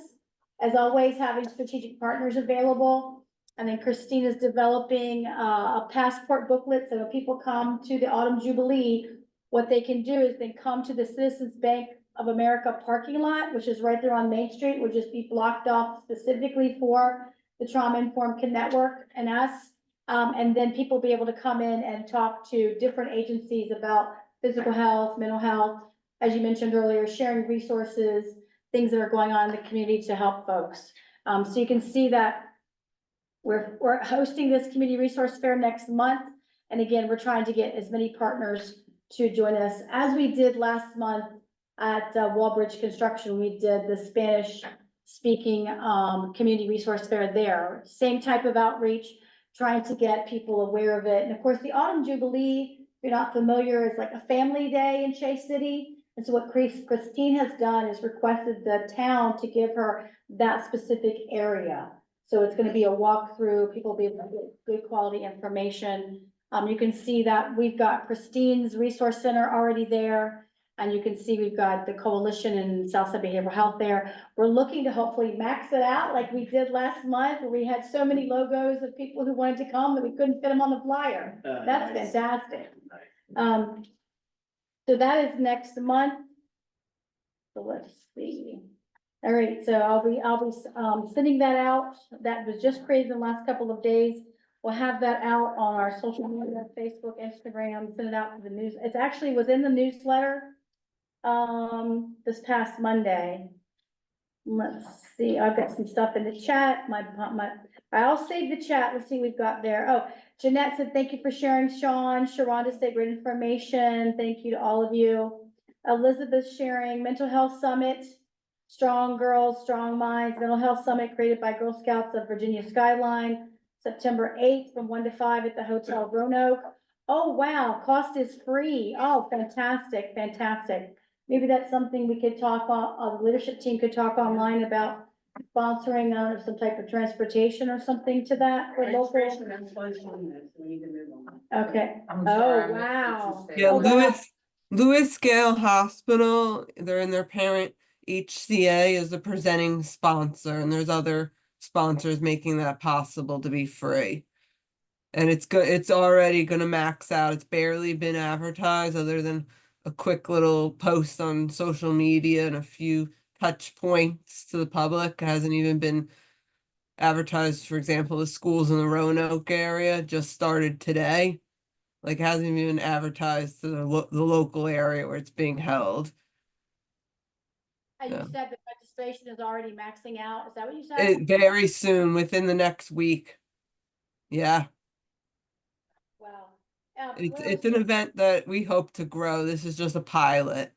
As always, having strategic partners available. And then Christine is developing a passport booklet, so when people come to the Autumn Jubilee, what they can do is they come to the Citizens Bank of America parking lot, which is right there on Main Street, will just be blocked off specifically for the Trauma Informed Care Network and us. And then people will be able to come in and talk to different agencies about physical health, mental health, as you mentioned earlier, sharing resources, things that are going on in the community to help folks. So you can see that we're hosting this community resource fair next month. And again, we're trying to get as many partners to join us as we did last month at Wallbridge Construction. We did the Spanish speaking community resource fair there. Same type of outreach, trying to get people aware of it. And of course, the Autumn Jubilee, if you're not familiar, is like a family day in Chase City. And so what Christine has done is requested the town to give her that specific area. So it's going to be a walkthrough. People will be able to get good quality information. You can see that we've got Christine's Resource Center already there. And you can see we've got the coalition and Southside Behavioral Health there. We're looking to hopefully max it out like we did last month, where we had so many logos of people who wanted to come that we couldn't fit them on the flyer. That's
Nice.
fantastic. So that is next month. So let's see. All right, so I'll be sending that out. That was just created in the last couple of days. We'll have that out on our social media, Facebook, Instagram, send it out to the news. It actually was in the newsletter this past Monday. Let's see, I've got some stuff in the chat. I'll save the chat. Let's see what we've got there. Oh, Jeanette said, thank you for sharing, Sean. Sharonda said, great information. Thank you to all of you. Elizabeth sharing, Mental Health Summit, Strong Girls, Strong Minds, Mental Health Summit created by Girl Scouts of Virginia Skyline, September 8th from 1 to 5 at the Hotel Roanoke. Oh, wow, cost is free. Oh, fantastic, fantastic. Maybe that's something we could talk on, the leadership team could talk online about sponsoring some type of transportation or something to that for local. Okay. Oh, wow.
Yeah,
Oh, wow.
Lewis Gale Hospital, they're in their parent HCA is the presenting sponsor, and there's other sponsors making that possible to be free. And it's already gonna max out. It's barely been advertised other than a quick little post on social media and a few touch points to the public. It hasn't even been advertised. For example, the schools in the Roanoke area just started today. Like, it hasn't even been advertised to the local area where it's being held.
And you said the registration is already maxing out. Is that what you said?
Very soon, within the next week. Yeah.
Wow.
It's an event that we hope to grow. This is just a pilot.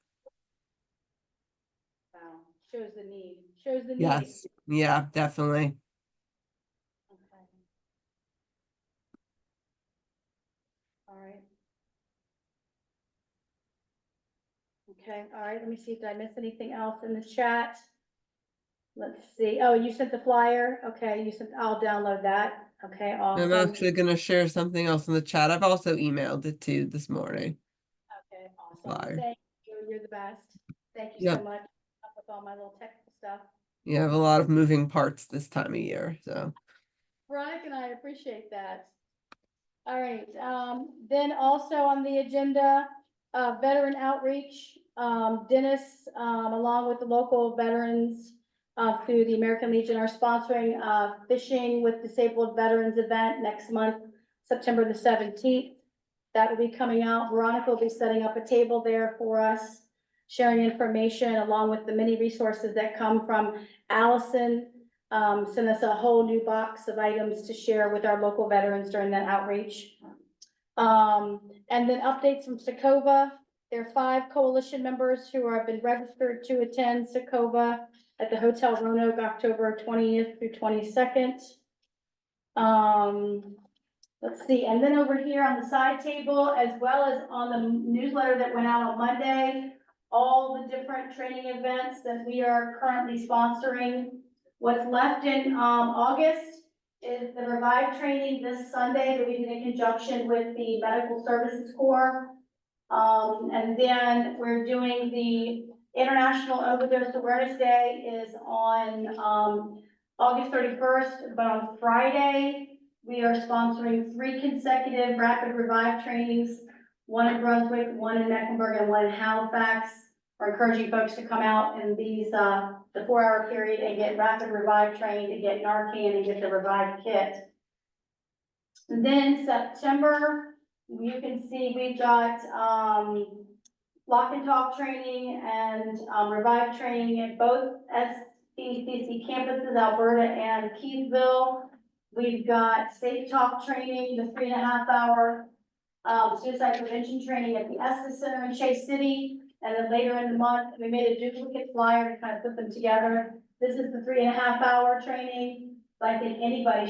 Wow. Shows the need. Shows the need.
Yes. Yeah, definitely.
Okay. All right. Okay, all right, let me see, did I miss anything else in the chat? Let's see, oh, you sent the flyer, okay, I'll download that, okay,
I'm
awesome.
actually gonna share something else in the chat. I've also emailed it to you this morning.
Okay, awesome,
Flyer.
thank you, you're the best, thank you so
Yep.
much, up with all my little technical stuff.
You have a lot of moving parts this time of year, so.
Veronica and I appreciate that. All right, then also on the agenda, veteran outreach, Dennis, along with the local veterans, through the American Legion are sponsoring, Fishing with Disabled Veterans event next month, September the 17th. That will be coming out. Veronica will be setting up a table there for us, sharing information along with the many resources that come from Allison. Send us a whole new box of items to share with our local veterans during that outreach. And then updates from Sakova. There are 5 coalition members who have been registered to attend Sakova at the Hotel Roanoke, October 20th through 22nd. Let's see, and then over here on the side table, as well as on the newsletter that went out on Monday, all the different training events that we are currently sponsoring. What's left in August is the Revive training this Sunday that we did in conjunction with the Medical Services Corps. And then we're doing the International Overdose Awareness Day is on August 31st, but on Friday, we are sponsoring 3 consecutive Rapid Revive trainings, 1 in Brunswick, 1 in Mecklenburg, and 1 in Halifax. We're encouraging folks to come out in these, the 4-hour period and get Rapid Revive trained, and get Narcan and get the Revive kit. And then September, you can see we've got, Lock and Talk training and, Revive training at both SBCC campuses, Alberta and Keithville. We've got Safe Talk training, the 3.5-hour, suicide prevention training at the Estes Center in Chase City. And then later in the month, we made a duplicate flyer to kind of put them together. This is the 3.5-hour training. But I think anybody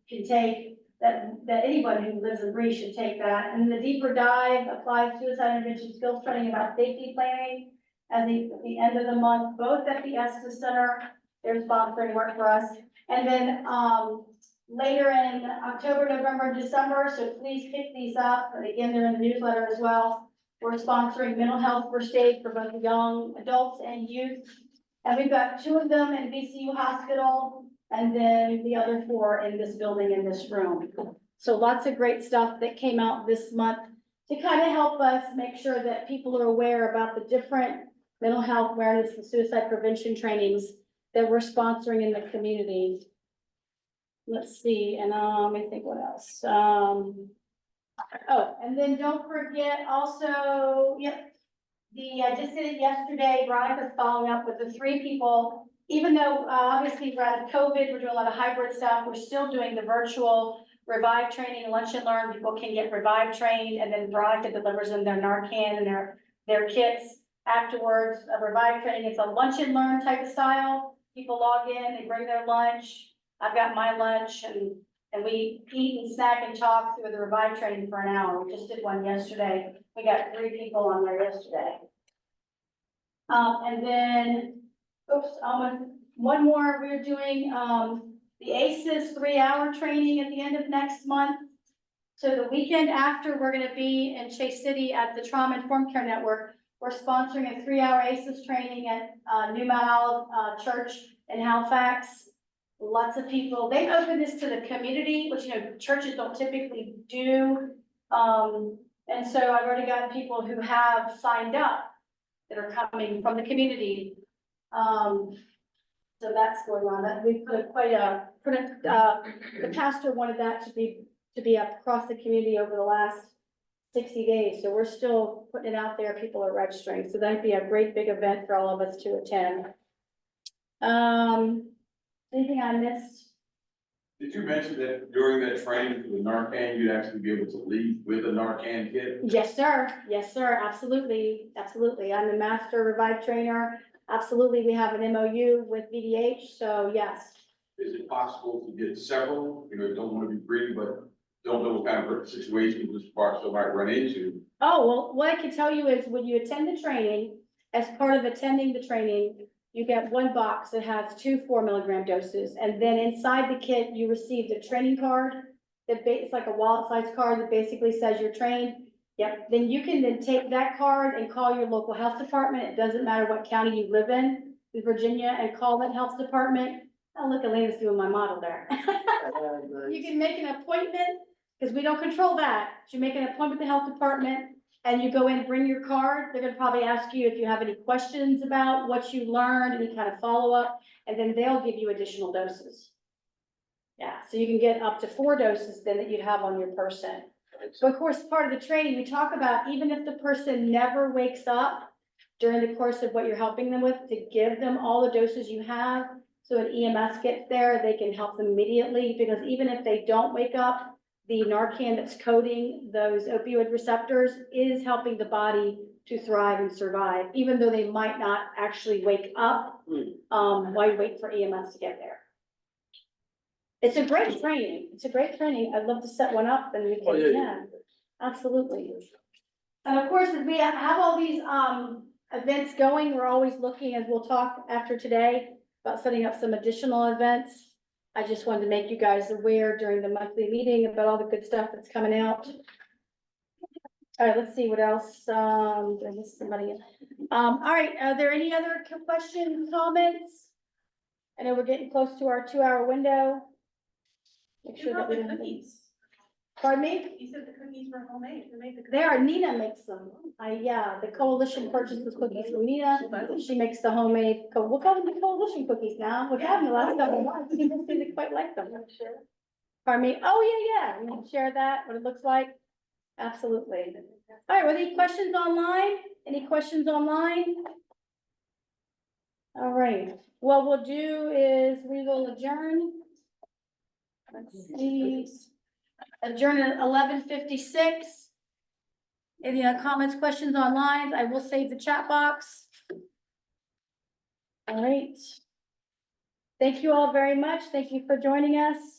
can take that anybody who lives and breathes should take that. And then the deeper dive, applied suicide intervention skills training about safety planning at the end of the month, both at the Estes Center. They're sponsoring work for us. And then later in October, November, and December, so please pick these up. And again, they're in the newsletter as well. We're sponsoring mental health first aid for both young adults and youth. And we've got 2 of them in VCU Hospital, and then the other 4 in this building, in this room. So lots of great stuff that came out this month to kind of help us make sure that people are aware about the different mental health awareness and suicide prevention trainings that we're sponsoring in the community. Let's see, and let me think what else. Oh, and then don't forget also, yep, I just did it yesterday. Veronica's following up with the 3 people. Even though obviously we're out of COVID, we're doing a lot of hybrid stuff, we're still doing the virtual Revive training, lunch and learn. People can get Revive trained, and then Veronica delivers them their Narcan and their kits afterwards. A Revive training, it's a lunch and learn type of style. People log in, they bring their lunch. I've got my lunch, and we eat and snack and talk through the Revive training for an hour. We just did one yesterday. We got 3 people on there yesterday. And then, one more, we're doing, the ACES 3-hour training at the end of next month. So the weekend after, we're gonna be in Chase City at the Trauma Informed Care Network. We're sponsoring a 3-hour ACES training at, New Mount Olive, Church in Halifax. Lots of people, they open this to the community, which, churches don't typically do. And so I've already got people who have signed up that are coming from the community. So that's going on. That we put the pastor wanted that to be across the community over the last 60 days. So we're still putting it out there. People are registering. So that'd be a great big event for all of us to attend. Anything I missed?
Did you mention that during that training for the Narcan, you'd actually be able to leave with a Narcan kit?
Yes, sir. Yes, sir. Absolutely. Absolutely. I'm a master Revive trainer. Absolutely. We have an MOU with VDH. So yes.
Is it possible to get several? Don't want to be greedy, but don't know what kind of situation this park still might run into.
Oh, well, what I can tell you is when you attend the training, as part of attending the training, you get one box that has 2 4-milligram doses, and then inside the kit, you receive the training card. It's like a wallet-sized card that basically says you're trained. Yep, then you can then take that card and call your local health department. It doesn't matter what county you live in Virginia, and call that health department. Oh, look, Elena's doing my model there. You can make an appointment, because we don't control that. You make an appointment with the health department, and you go in, bring your card. They're gonna probably ask you if you have any questions about what you learned, any kind of follow-up, and then they'll give you additional doses. Yeah, so you can get up to 4 doses then that you'd have on your person. But of course, part of the training, we talk about, even if the person never wakes up during the course of what you're helping them with, to give them all the doses you have. So when EMS gets there, they can help them immediately, because even if they don't wake up, the Narcan that's coating those opioid receptors is helping the body to thrive and survive, even though they might not actually wake up, while you wait for EMS to get there. It's a great training. It's a great training. I'd love to set one up and we can, yeah, absolutely. And of course, as we have all these, events going, we're always looking, as we'll talk after today, about setting up some additional events. I just wanted to make you guys aware during the monthly meeting about all the good stuff that's coming out. All right, let's see what else, I missed somebody. All right, are there any other questions, comments? I know we're getting close to our 2-hour window. Make sure that we don't have
cookies.
Pardon me?
You said the cookies were homemade. Who made the cookies?
They are, Nina makes them. Yeah, the coalition purchases cookies from Nina. She makes the homemade, we'll call them the coalition cookies now. We've had them the last couple of months. People seem to quite like them. Pardon me? Oh, yeah. We can share that, what it looks like. Absolutely. All right, were there any questions online? Any questions online? All right, what we'll do is we will adjourn. Let's see. Adjourn at 11:56. Any comments, questions online? I will save the chat box. All right. Thank you all very much. Thank you for joining us.